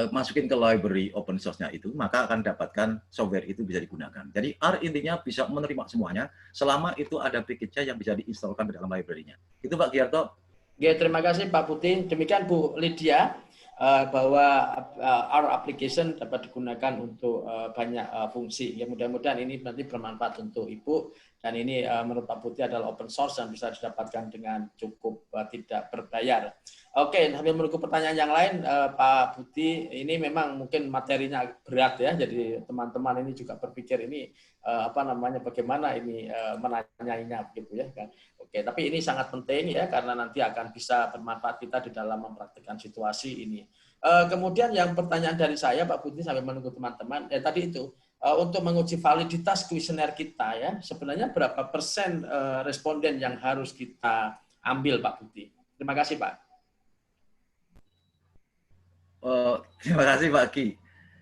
masukin ke library open source-nya itu, maka akan dapatkan software itu bisa digunakan. Jadi R intinya bisa menerima semuanya, selama itu ada package-nya yang bisa diinstalkan ke dalam library-nya. Itu Pak Giarto. Ya, terima kasih Pak Putin. Demikian Bu Lydia, bahwa R application dapat digunakan untuk banyak fungsi. Ya, mudah-mudahan ini nanti bermanfaat untuk Ibu. Dan ini menurut Pak Putih adalah open source yang bisa didapatkan dengan cukup tidak berbayar. Oke, sambil menunggu pertanyaan yang lain, Pak Putih, ini memang mungkin materinya berat ya. Jadi teman-teman ini juga berpikir ini bagaimana ini menanyainya begitu ya kan. Oke, tapi ini sangat penting ya karena nanti akan bisa bermanfaat kita di dalam mempraktikkan situasi ini. Kemudian yang pertanyaan dari saya Pak Putih sambil menunggu teman-teman, tadi itu untuk menguji validitas kuesioner kita ya, sebenarnya berapa persen responden yang harus kita ambil Pak Putih? Terima kasih Pak. Terima kasih Pak Ki.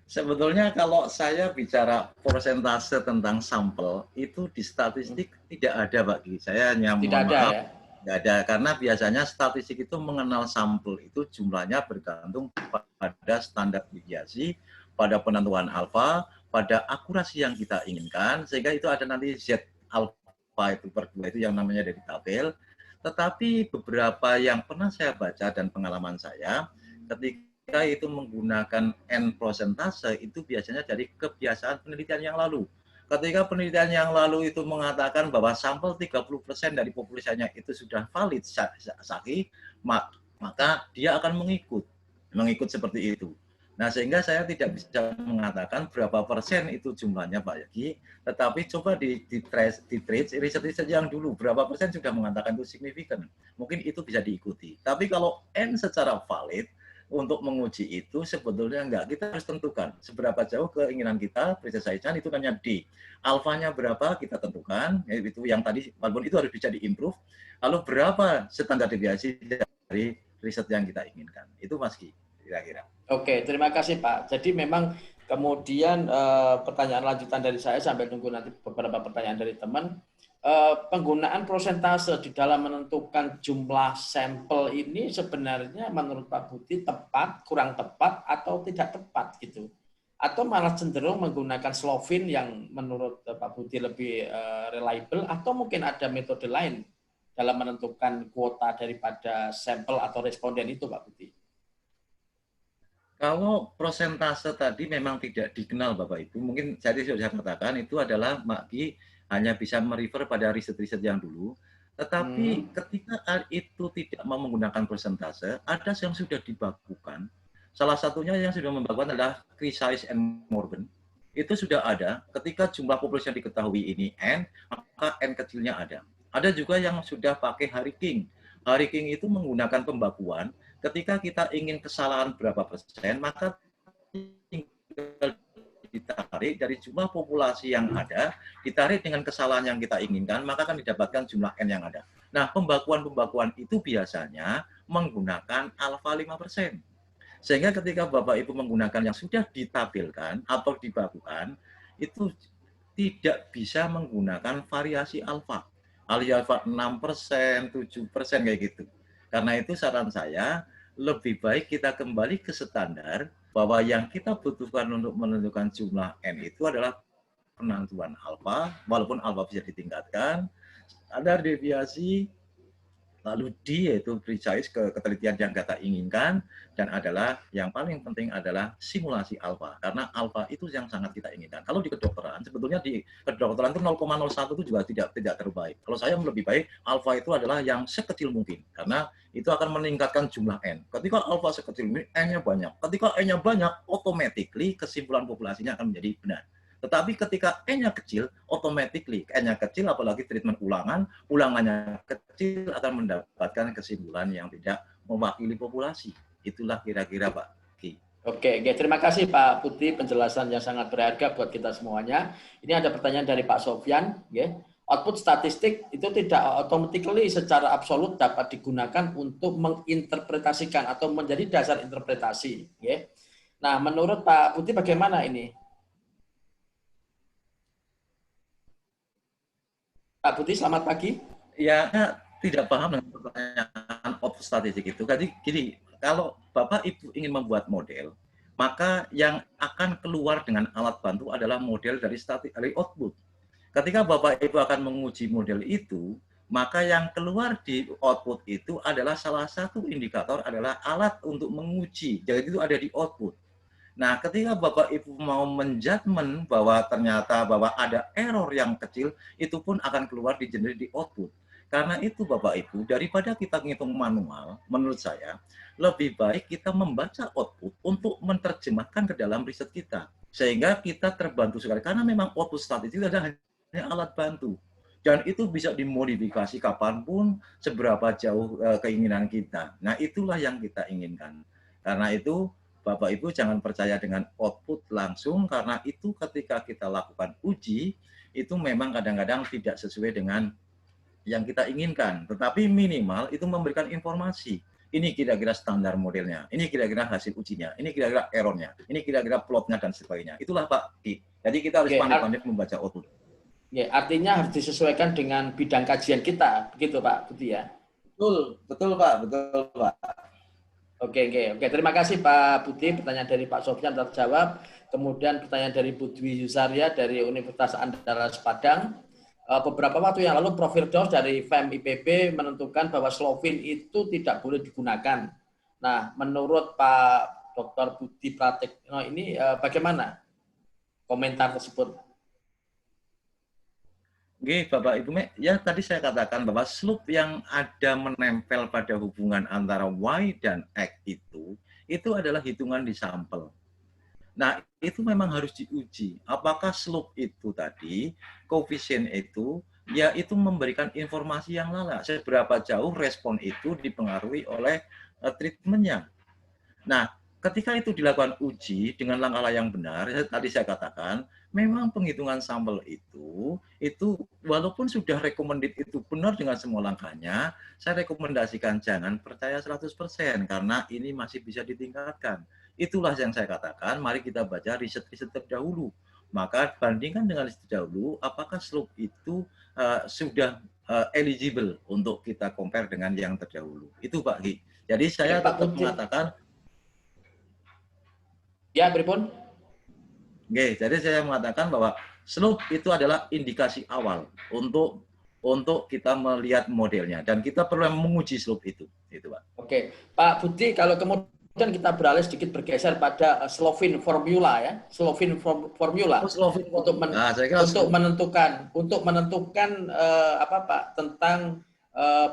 Sebetulnya kalau saya bicara persentase tentang sampel itu di statistik tidak ada Pak Ki. Saya hanya tidak ada maaf, ya? tidak ada karena biasanya statistik itu mengenal sampel itu jumlahnya bergantung pada standar deviasi, pada penentuan alfa, pada akurasi yang kita inginkan, sehingga itu ada nanti Z alfa itu per 2 itu yang namanya dari tabel. Tetapi beberapa yang pernah saya baca dan pengalaman saya, ketika itu menggunakan N prosentase, itu biasanya dari kebiasaan penelitian yang lalu. Ketika penelitian yang lalu itu mengatakan bahwa sampel 30% dari populasinya itu sudah valid sahih, maka dia akan mengikut seperti itu. Nah, sehingga saya tidak bisa mengatakan berapa persen itu jumlahnya Pak Yagi, tetapi coba di trace riset-riset yang dulu, berapa persen sudah mengatakan itu signifikan. Mungkin itu bisa diikuti. Tapi kalau N secara valid, untuk menguji itu sebetulnya enggak. Kita harus tentukan seberapa jauh keinginan kita, precision itu namanya D. Alfanya berapa kita tentukan, itu yang tadi, walaupun itu harus bisa diimprove. Lalu berapa standar deviasi dari riset yang kita inginkan. Itu Mas Ki. Kira-kira. Oke, terima kasih Pak. Jadi memang kemudian pertanyaan lanjutan dari saya sambil tunggu nanti beberapa pertanyaan dari teman. Penggunaan prosentase di dalam menentukan jumlah sampel ini sebenarnya menurut Pak Budi tepat, kurang tepat, atau tidak tepat gitu? Atau malah cenderung menggunakan Slovin yang menurut Pak Budi lebih reliable, atau mungkin ada metode lain dalam menentukan kuota daripada sampel atau responden itu Pak Budi? Kalau prosentase tadi memang tidak dikenal Bapak Ibu, mungkin saya sudah katakan itu adalah Maki hanya bisa merefer pada riset-riset yang dulu, tetapi ketika itu tidak mau menggunakan prosentase, ada yang sudah dibakukan. Salah satunya yang sudah membakukan adalah Chrysis and Morgan. Itu sudah ada, ketika jumlah populasi yang diketahui ini N, maka N kecilnya ada. Ada juga yang sudah pakai Harry King. Harry King itu menggunakan pembakuan, ketika kita ingin kesalahan berapa persen, maka tinggal ditarik dari jumlah populasi yang ada, ditarik dengan kesalahan yang kita inginkan, maka akan didapatkan jumlah N yang ada. Nah, pembakuan-pembakuan itu biasanya menggunakan alfa 5%. Sehingga ketika Bapak Ibu menggunakan yang sudah ditampilkan atau dibakukan, itu tidak bisa menggunakan variasi alfa. Alfa 6%, 7% kayak gitu. Karena itu saran saya, lebih baik kita kembali ke standar, bahwa yang kita butuhkan untuk menentukan jumlah N itu adalah penentuan alfa, walaupun alfa bisa ditingkatkan, ada deviasi, lalu D yaitu precise ke ketelitian yang kita inginkan, dan adalah yang paling penting adalah simulasi alfa, karena alfa itu yang sangat kita inginkan. Kalau di kedokteran, sebetulnya di kedokteran itu 0,01 itu juga tidak terbaik. Kalau saya lebih baik, alfa itu adalah yang sekecil mungkin, karena itu akan meningkatkan jumlah N. Ketika alfa sekecil mungkin, N-nya banyak. Ketika N-nya banyak, automatically kesimpulan populasinya akan menjadi benar. Tetapi ketika N-nya kecil, automatically N-nya kecil, apalagi treatment ulangannya kecil akan mendapatkan kesimpulan yang tidak mewakili populasi. Itulah kira-kira Pak Ki. Oke, terima kasih Pak Putri, penjelasan yang sangat berharga buat kita semuanya. Ini ada pertanyaan dari Pak Sofyan. Output statistik itu tidak automatically secara absolut dapat digunakan untuk menginterpretasikan atau menjadi dasar interpretasi. Nah, menurut Pak Putri bagaimana ini? Pak Putri, selamat pagi. Ya, tidak paham dengan pertanyaan output statistik itu. Jadi gini, kalau Bapak Ibu ingin membuat model, maka yang akan keluar dengan alat bantu adalah model dari output. Ketika Bapak Ibu akan menguji model itu, maka yang keluar di output itu adalah salah satu indikator adalah alat untuk menguji. Jadi itu ada di output. Nah, ketika Bapak Ibu mau menjudgment bahwa ternyata bahwa ada error yang kecil, itu pun akan keluar di output. Karena itu Bapak Ibu, daripada kita ngitung manual, menurut saya, lebih baik kita membaca output untuk menerjemahkan ke dalam riset kita. Sehingga kita terbantu sekali. Karena memang output statistik adalah hanya alat bantu. Dan itu bisa dimodifikasi kapanpun, seberapa jauh keinginan kita. Nah, itulah yang kita inginkan. Karena itu, Bapak Ibu jangan percaya dengan output langsung, karena itu ketika kita lakukan uji, itu memang kadang-kadang tidak sesuai dengan yang kita inginkan. Tetapi minimal itu memberikan informasi. Ini kira-kira standar modelnya, ini kira-kira hasil ujinya, ini kira-kira errornya, ini kira-kira plotnya, dan sebagainya. Itulah Pak Ki. Jadi kita harus pandai-pandai membaca output. Artinya harus disesuaikan dengan bidang kajian kita, begitu Pak Budi ya? Betul Pak, betul Pak. Oke. Terima kasih Pak Budi. Pertanyaan dari Pak Sofyan terjawab. Kemudian pertanyaan dari Budwi Yusaria dari Universitas Andalas Padang. Beberapa waktu yang lalu Prof. Firdaus dari FEM IPB menentukan bahwa Slovin itu tidak boleh digunakan. Nah, menurut Pak Dr. Budi Pratikno ini bagaimana komentar tersebut? Oke, Bapak Ibu, ya tadi saya katakan bahwa slope yang ada menempel pada hubungan antara Y dan X itu adalah hitungan di sampel. Nah, itu memang harus diuji. Apakah slope itu tadi, koefisien itu, ya itu memberikan informasi yang lala. Seberapa jauh respon itu dipengaruhi oleh treatmentnya. Nah, ketika itu dilakukan uji dengan langkah yang benar, tadi saya katakan, memang penghitungan sampel itu walaupun sudah recommended itu benar dengan semua langkahnya, saya rekomendasikan jangan percaya 100% karena ini masih bisa ditingkatkan. Itulah yang saya katakan, mari kita baca riset-riset terdahulu. Maka bandingkan dengan riset terdahulu, apakah slope itu sudah eligible untuk kita compare dengan yang terdahulu. Itu Pak Ki. Jadi saya tetap mengatakan. Ya, pripun? Oke, jadi saya mengatakan bahwa slope itu adalah indikasi awal untuk kita melihat modelnya dan kita perlu menguji slope itu Pak. Oke, Pak Budi, kalau kemudian kita beralih sedikit bergeser pada Slovin formula ya, Slovin formula untuk menentukan apa Pak tentang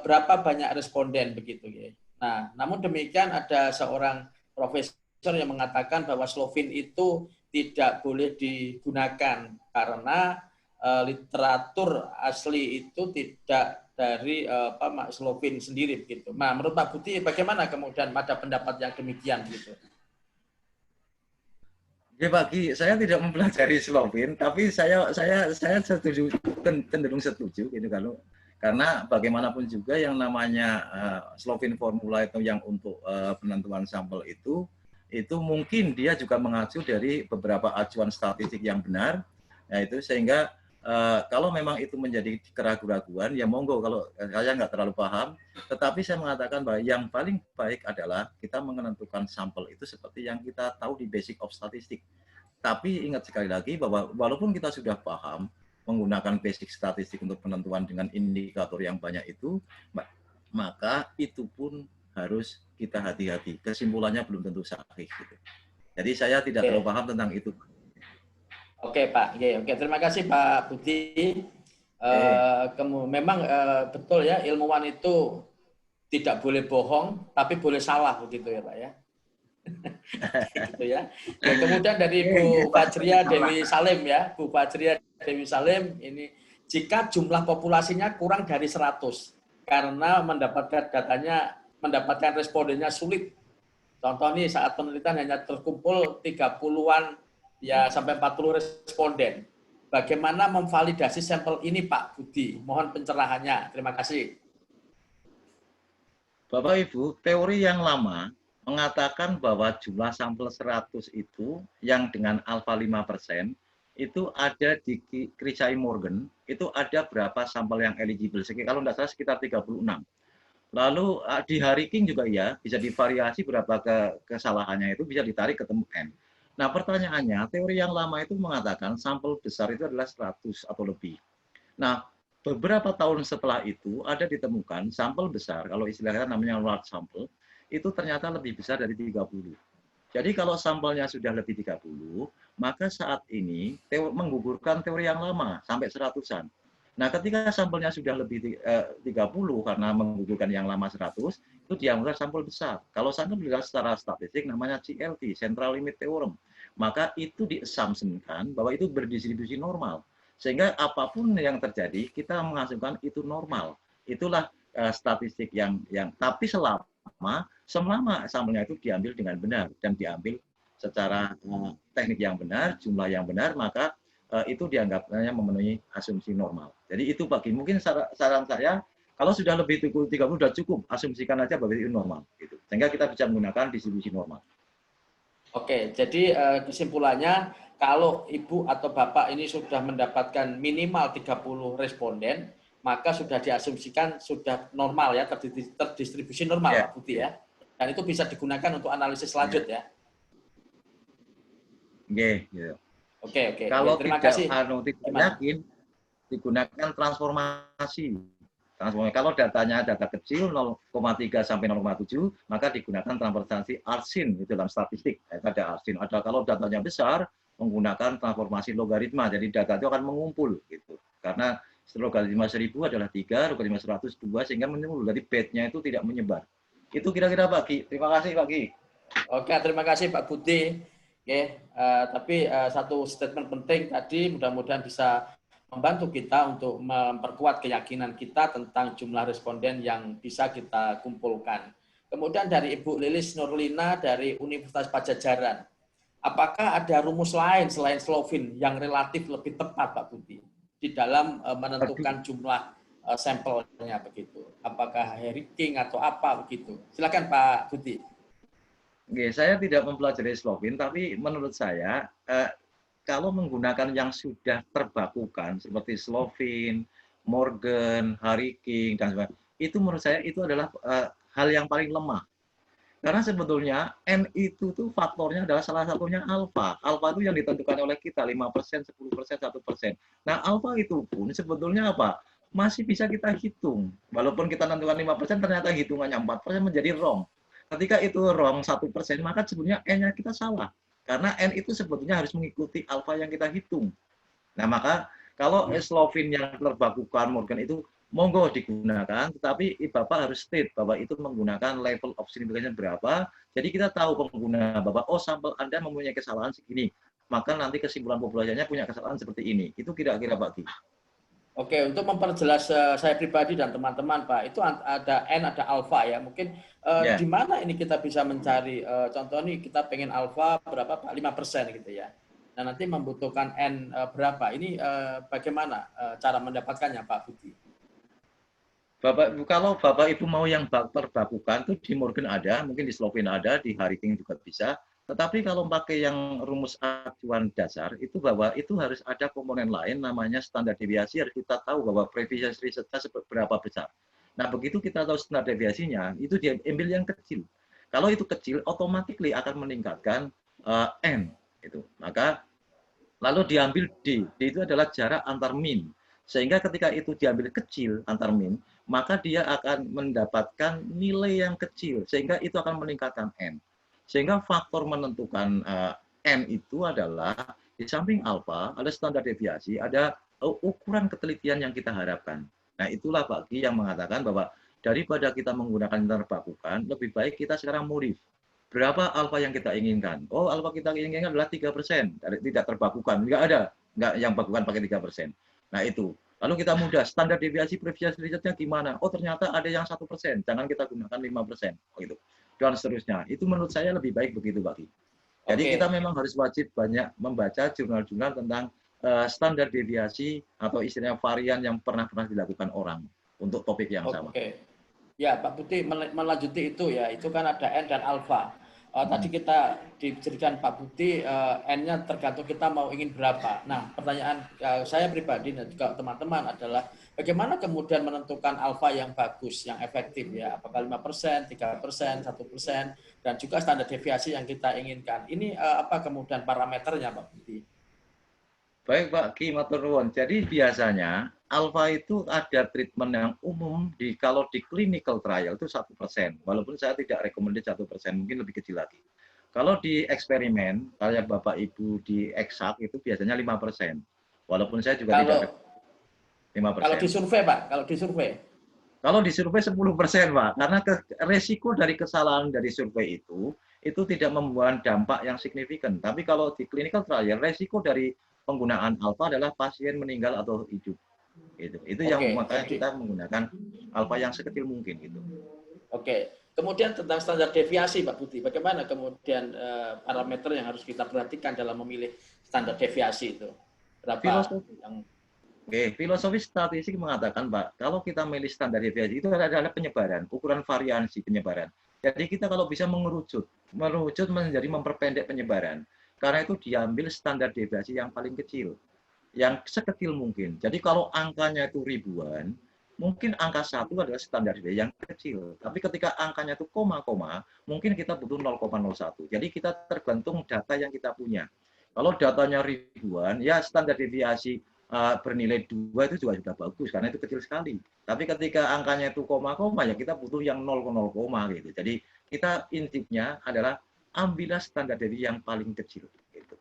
berapa banyak responden begitu ya. Nah, namun demikian ada seorang profesor yang mengatakan bahwa Slovin itu tidak boleh digunakan karena literatur asli itu tidak dari Slovin sendiri begitu. Nah, menurut Pak Budi bagaimana kemudian ada pendapat yang demikian gitu? Ya Pak Ki, saya tidak mempelajari Slovin, tapi saya setuju, cenderung setuju gitu kalau karena bagaimanapun juga yang namanya Slovin formula itu yang untuk penentuan sampel itu mungkin dia juga mengacu dari beberapa acuan statistik yang benar, yaitu sehingga kalau memang itu menjadi keraguan-raguan, ya monggo kalau saya nggak terlalu paham. Tetapi saya mengatakan bahwa yang paling baik adalah kita menentukan sampel itu seperti yang kita tahu di basic of statistik. Tapi ingat sekali lagi bahwa walaupun kita sudah paham menggunakan basic statistik untuk penentuan dengan indikator yang banyak itu, maka itu pun harus kita hati-hati. Kesimpulannya belum tentu sahih. Gitu. Jadi saya tidak terlalu paham tentang itu. Oke Pak, oke. Terima kasih Pak Budi. Memang betul ya, ilmuwan itu tidak boleh bohong, tapi boleh salah begitu ya Pak ya. Gitu ya. Kemudian dari Bu Fajria Dewi Salim ya, Bu Fajria Dewi Salim ini jika jumlah populasinya kurang dari 100 karena mendapatkan respondennya sulit. Contoh nih saat penelitian hanya terkumpul 30-an ya sampai 40 responden. Bagaimana memvalidasi sampel ini Pak Budi? Mohon pencerahannya. Terima kasih. Bapak Ibu, teori yang lama mengatakan bahwa jumlah sampel 100 itu yang dengan alfa 5% itu ada di Crichai-Morgan, itu ada berapa sampel yang eligible. Kalau tidak salah sekitar 36. Lalu di Harry-King juga ya, bisa divariasi berapa kesalahannya itu bisa ditarik ketemu N. Nah pertanyaannya, teori yang lama itu mengatakan sampel besar itu adalah 100 atau lebih. Nah beberapa tahun setelah itu ada ditemukan sampel besar, kalau istilahnya namanya large sample, itu ternyata lebih besar dari 30. Jadi kalau sampelnya sudah lebih 30, maka saat ini menggugurkan teori yang lama sampai 100-an. Nah, ketika sampelnya sudah lebih 30 karena menggugurkan yang lama 100, itu dianggap sampel besar. Kalau sampel besar secara statistik namanya CLT, Central Limit Theorem. Maka itu diassumpsikan bahwa itu berdistribusi normal. Sehingga apapun yang terjadi, kita mengasumsikan itu normal. Itulah statistik yang tapi selama sampelnya itu diambil dengan benar dan diambil secara teknik yang benar, jumlah yang benar, maka itu dianggapnya memenuhi asumsi normal. Jadi itu bagi mungkin saran saya, kalau sudah lebih 30 sudah cukup, asumsikan aja bahwa itu normal. Gitu. Sehingga kita bisa menggunakan distribusi normal. Oke, jadi kesimpulannya kalau Ibu atau Bapak ini sudah mendapatkan minimal 30 responden, maka sudah diasumsikan sudah normal ya, terdistribusi normal Pak Budi ya. Dan itu bisa digunakan untuk analisis lanjut ya. Oke. Kalau terima tidak, kasih. tidak yakin, digunakan transformasi. Kalau datanya data kecil 0,3 sampai 0,7, maka digunakan transformasi Arsin itu dalam statistik. Ada Arsin. Ada kalau datanya besar menggunakan transformasi logaritma. Jadi data itu akan mengumpul gitu. Karena logaritma 1000 adalah 3, logaritma 100 2 sehingga mengumpul. Jadi bed-nya itu tidak menyebar. Itu kira-kira Pak Gi. Terima kasih Pak Gi. Oke, terima kasih Pak Budi. Tapi satu statement penting tadi mudah-mudahan bisa membantu kita untuk memperkuat keyakinan kita tentang jumlah responden yang bisa kita kumpulkan. Kemudian dari Ibu Lilis Nurlina dari Universitas Padjadjaran. Apakah ada rumus lain selain Slovin yang relatif lebih tepat Pak Budi di dalam menentukan jumlah sampelnya begitu? Apakah Harry-King atau apa begitu? Silakan Pak Budi. Saya tidak mempelajari Slovin, tapi menurut saya kalau menggunakan yang sudah terbakukan seperti Slovin, Morgan, Harry-King dan sebagainya, itu menurut saya itu adalah hal yang paling lemah. Karena sebetulnya N itu tuh faktornya adalah salah satunya alfa. Alfa itu yang ditentukan oleh kita 5%, 10%, 1%. Nah, alfa itu pun sebetulnya apa? Masih bisa kita hitung. Walaupun kita tentukan 5%, ternyata hitungannya 4% menjadi wrong. Ketika itu wrong 1%, maka sebenarnya N-nya kita salah. Karena N itu sebetulnya harus mengikuti alfa yang kita hitung. Nah, maka kalau Slovin yang terbakukan Morgan itu monggo digunakan, tetapi Bapak harus state bahwa itu menggunakan level of significance berapa. Jadi kita tahu pengguna Bapak, oh sampel Anda mempunyai kesalahan segini, maka nanti kesimpulan populasinya punya kesalahan seperti ini. Itu kira-kira Pak Gi. Oke, untuk memperjelas saya pribadi dan teman-teman, Pak, itu ada N, ada alfa ya. Mungkin di mana ini kita bisa mencari, contoh nih kita pengen alfa berapa Pak? 5% gitu ya. Nah, nanti membutuhkan N berapa? Ini bagaimana cara mendapatkannya Pak Budi? Kalau Bapak Ibu mau yang terbakukan, itu di Morgan ada, mungkin di Slovenia ada, di Harry-King juga bisa. Tetapi kalau pakai yang rumus acuan dasar, itu bahwa itu harus ada komponen lain namanya standar deviasi, harus kita tahu bahwa previous risetnya seberapa besar. Nah, begitu kita tahu standar deviasinya, itu diambil yang kecil. Kalau itu kecil, otomatis akan meningkatkan N. Gitu. Maka lalu diambil D. D itu adalah jarak antar min. Sehingga ketika itu diambil kecil antar min, maka dia akan mendapatkan nilai yang kecil. Sehingga itu akan meningkatkan N. Sehingga faktor menentukan N itu adalah di samping alfa, ada standar deviasi, ada ukuran ketelitian yang kita harapkan. Nah, itulah bagi yang mengatakan bahwa daripada kita menggunakan terbakukan, lebih baik kita sekarang modif. Berapa alfa yang kita inginkan? Oh, alfa kita inginkan adalah 3%. Tidak terbakukan. Enggak ada. Enggak yang bakukan pakai 3%. Nah, itu. Lalu kita mudah. Standar deviasi previous risetnya gimana? Oh, ternyata ada yang 1%. Jangan kita gunakan 5%. Oh, itu. Dan seterusnya. Itu menurut saya lebih baik begitu, Pak Ki. Jadi kita memang harus wajib banyak membaca jurnal-jurnal tentang standar deviasi atau istilahnya varian yang pernah dilakukan orang untuk topik yang sama. Ya, Pak Putih melanjuti itu ya. Itu kan ada N dan alfa. Tadi kita diberikan Pak Putih N-nya tergantung kita mau ingin berapa. Nah, pertanyaan saya pribadi dan juga teman-teman adalah bagaimana kemudian menentukan alfa yang bagus, yang efektif ya? Apakah 5%, 3%, 1%, dan juga standar deviasi yang kita inginkan. Ini apa kemudian parameternya, Pak Putih? Baik Pak Ki, matur nuwun. Jadi biasanya alfa itu ada treatment yang umum kalau di clinical trial itu 1%. Walaupun saya tidak rekomendasi 1%, mungkin lebih kecil lagi. Kalau di eksperimen, kayak Bapak Ibu di eksak itu biasanya 5%. Walaupun saya juga tidak 5%. Kalau di survei, Pak, kalau di survei. Kalau di survei 10%, Pak. Karena resiko dari kesalahan dari survei itu tidak membuat dampak yang signifikan. Tapi kalau di clinical trial, resiko dari penggunaan alfa adalah pasien meninggal atau hidup. Itu yang makanya kita menggunakan alfa yang sekecil mungkin gitu. Oke. Kemudian tentang standar deviasi, Pak Putih, bagaimana kemudian parameter yang harus kita perhatikan dalam memilih standar deviasi itu? Berapa yang filosofi statistik mengatakan, Pak, kalau kita milih standar deviasi itu adalah penyebaran, ukuran variansi penyebaran. Jadi kita kalau bisa mengerucut menjadi memperpendek penyebaran. Karena itu diambil standar deviasi yang paling kecil, yang sekecil mungkin. Jadi kalau angkanya itu ribuan, mungkin angka 1 adalah standar deviasi yang kecil. Tapi ketika angkanya itu koma-koma, mungkin kita butuh 0,01. Jadi kita tergantung data yang kita punya. Kalau datanya ribuan, ya standar deviasi bernilai 2 itu juga sudah bagus, karena itu kecil sekali. Tapi ketika angkanya itu koma-koma, ya kita butuh yang 0,0 gitu. Jadi kita intinya adalah ambillah standar deviasi yang paling kecil. Gitu.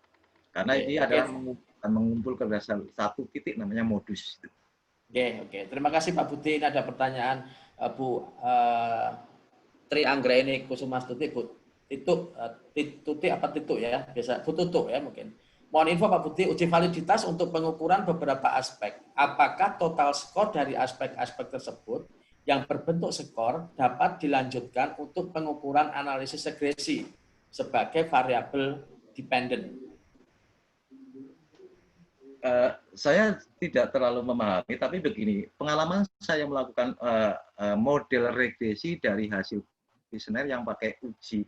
Karena ini adalah mengumpul ke satu titik namanya modus. Oke. Terima kasih Pak Putih. Ini ada pertanyaan Bu Tri Anggraini Kusumastuti, Bu Tuti apa Titu ya? Biasa Bu Tutu ya mungkin. Mohon info Pak Putih, uji validitas untuk pengukuran beberapa aspek. Apakah total skor dari aspek-aspek tersebut yang berbentuk skor dapat dilanjutkan untuk pengukuran analisis regresi sebagai variabel dependent? Saya tidak terlalu memahami, tapi begini, pengalaman saya melakukan model regresi dari hasil kuesioner yang pakai uji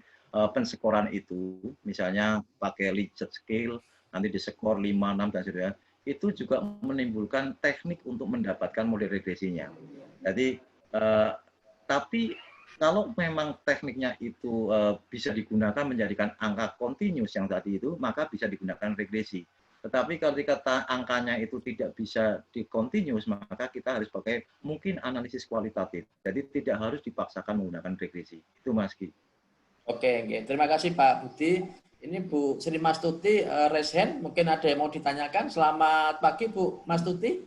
penskoran itu, misalnya pakai Likert scale, nanti diskor 5, 6, dan sebagainya, itu juga menimbulkan teknik untuk mendapatkan model regresinya. Jadi, tapi kalau memang tekniknya itu bisa digunakan menjadikan angka continuous yang tadi itu, maka bisa digunakan regresi. Tetapi ketika angkanya itu tidak bisa di-continuous, maka kita harus pakai mungkin analisis kualitatif. Jadi tidak harus dipaksakan menggunakan regresi. Itu Mas Ki. Oke. Terima kasih Pak Budi. Ini Bu Sri Mastuti, Reshen, mungkin ada yang mau ditanyakan. Selamat pagi Bu Mastuti.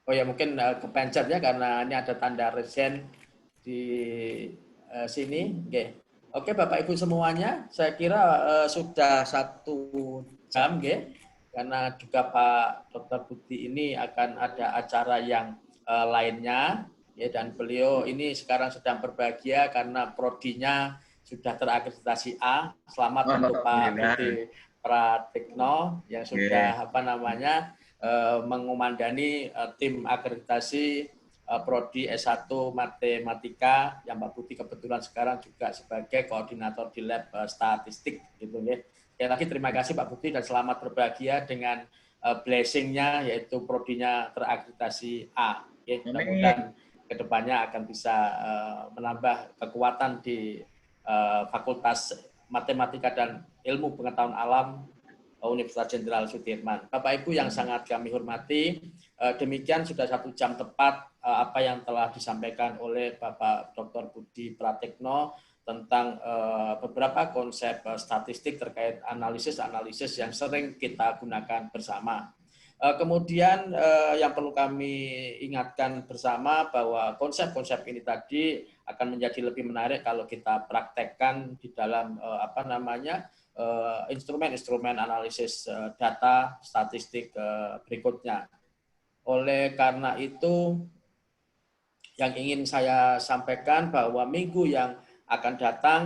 Oh ya, mungkin kepencet ya karena ini ada tanda Reshen di sini. Oke, Bapak Ibu semuanya, saya kira sudah 1 jam, karena juga Pak Dr. Budi ini akan ada acara yang lainnya, dan beliau ini sekarang sedang berbahagia karena prodinya sudah terakreditasi A. Selamat untuk Pak Budi Pratikno yang sudah mengumandani tim akreditasi Prodi S1 Matematika, yang Mbak Putih kebetulan sekarang juga sebagai koordinator di lab statistik gitu ya. Sekali lagi terima kasih Pak Putih dan selamat berbahagia dengan blessing-nya yaitu prodinya terakreditasi A. Ya, mudah-mudahan kedepannya akan bisa menambah kekuatan di Fakultas Matematika dan Ilmu Pengetahuan Alam Universitas Jenderal Sudirman. Bapak Ibu yang sangat kami hormati, demikian sudah 1 jam tepat apa yang telah disampaikan oleh Bapak Dr. Budi Pratekno tentang beberapa konsep statistik terkait analisis-analisis yang sering kita gunakan bersama. Kemudian yang perlu kami ingatkan bersama bahwa konsep-konsep ini tadi akan menjadi lebih menarik kalau kita praktekkan di dalam instrumen-instrumen analisis data statistik berikutnya. Oleh karena itu, yang ingin saya sampaikan bahwa minggu yang akan datang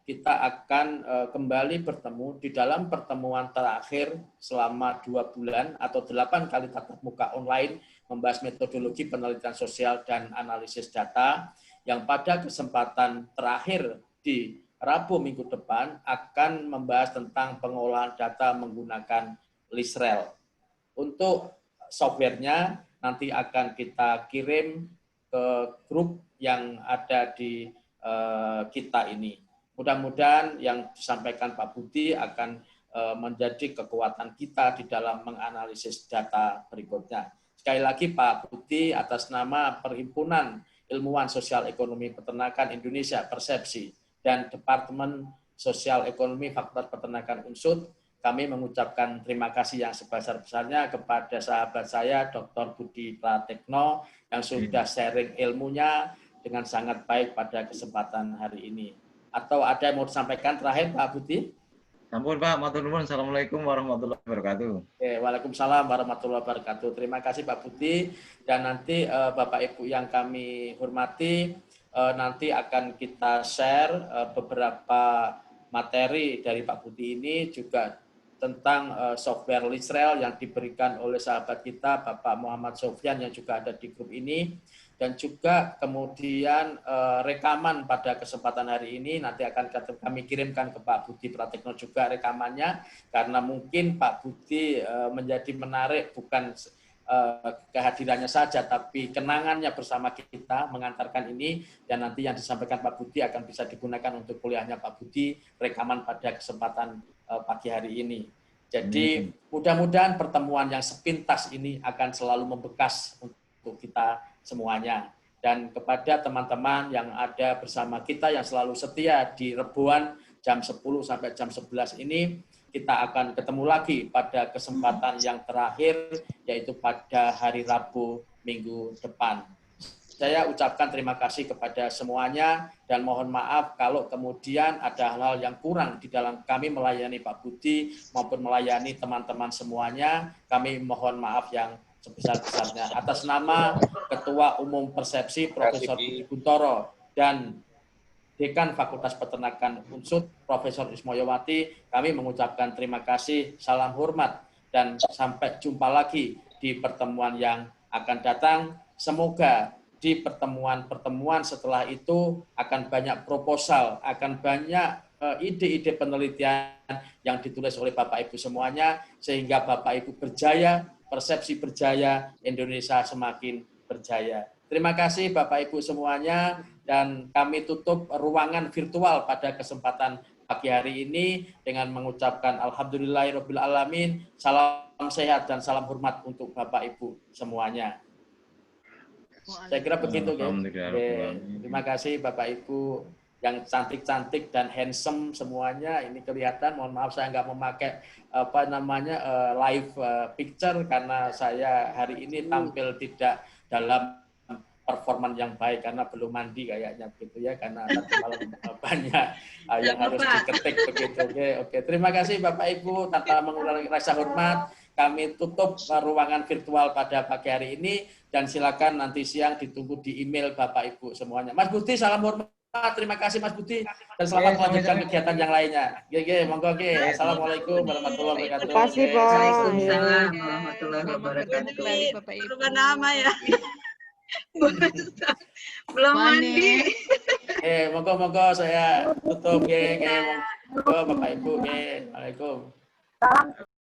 kita akan kembali bertemu di dalam pertemuan terakhir selama 2 bulan atau 8 kali tatap muka online membahas metodologi penelitian sosial dan analisis data yang pada kesempatan terakhir di Rabu minggu depan akan membahas tentang pengolahan data menggunakan LISREL. Untuk softwarenya nanti akan kita kirim ke grup yang ada di kita ini. Mudah-mudahan yang disampaikan Pak Budi akan menjadi kekuatan kita di dalam menganalisis data berikutnya. Sekali lagi Pak Budi atas nama Perhimpunan Ilmuwan Sosial Ekonomi Peternakan Indonesia Persepsi dan Departemen Sosial Ekonomi Fakultas Peternakan UNSUD, kami mengucapkan terima kasih yang sebesar-besarnya kepada sahabat saya Dr. Budi Pratekno yang sudah sharing ilmunya dengan sangat baik pada kesempatan hari ini. Atau ada yang mau disampaikan terakhir Pak Budi? Sampun Pak, matur nuwun. Assalamualaikum warahmatullahi wabarakatuh. Waalaikumsalam warahmatullahi wabarakatuh. Terima kasih Pak Budi dan nanti Bapak Ibu yang kami hormati, nanti akan kita share beberapa materi dari Pak Budi ini juga tentang software LISREL yang diberikan oleh sahabat kita Bapak Muhammad Sofyan yang juga ada di grup ini, dan juga kemudian rekaman pada kesempatan hari ini nanti akan kami kirimkan ke Pak Budi Pratekno juga rekamannya, karena mungkin Pak Budi menjadi menarik bukan kehadirannya saja tapi kenangannya bersama kita mengantarkan ini, dan nanti yang disampaikan Pak Budi akan bisa digunakan untuk kuliahnya Pak Budi rekaman pada kesempatan pagi hari ini. Jadi mudah-mudahan pertemuan yang sepintas ini akan selalu membekas untuk kita semuanya. Dan kepada teman-teman yang ada bersama kita yang selalu setia di Rebuan jam 10 sampai jam 11 ini, kita akan ketemu lagi pada kesempatan yang terakhir yaitu pada hari Rabu minggu depan. Saya ucapkan terima kasih kepada semuanya dan mohon maaf kalau kemudian ada hal-hal yang kurang di dalam kami melayani Pak Budi maupun melayani teman-teman semuanya. Kami mohon maaf yang sebesar-besarnya. Atas nama Ketua Umum Persepsi Profesor Budi Guntoro dan Dekan Fakultas Peternakan UNSUD Profesor Ismoyowati, kami mengucapkan terima kasih, salam hormat, dan sampai jumpa lagi di pertemuan yang akan datang. Semoga di pertemuan-pertemuan setelah itu akan banyak proposal, akan banyak ide-ide penelitian yang ditulis oleh Bapak Ibu semuanya, sehingga Bapak Ibu berjaya, persepsi berjaya, Indonesia semakin berjaya. Terima kasih Bapak Ibu semuanya, dan kami tutup ruangan virtual pada kesempatan pagi hari ini dengan mengucapkan Alhamdulillahirrabbilalamin, salam sehat dan salam hormat untuk Bapak Ibu semuanya. Saya kira begitu, terima kasih Bapak Ibu yang cantik-cantik dan handsome semuanya. Ini kelihatan, mohon maaf saya nggak memakai live picture karena saya hari ini tampil tidak dalam performan yang baik karena belum mandi kayaknya begitu ya, karena tadi malam banyak yang harus diketik begitu. Oke. Terima kasih Bapak Ibu, tanpa mengurangi rasa hormat kami tutup ruangan virtual pada pagi hari ini, dan silakan nanti siang ditunggu di email Bapak Ibu semuanya. Mas Budi, salam hormat. Terima kasih Mas Budi dan selamat melanjutkan kegiatan yang lainnya. Monggo. Assalamualaikum warahmatullahi wabarakatuh. Terima kasih, Pak. Waalaikumsalam warahmatullahi wabarakatuh. Bapak Ibu. Berubah nama ya. Belum mandi. Monggo saya tutup, monggo Bapak Ibu, Waalaikumsalam.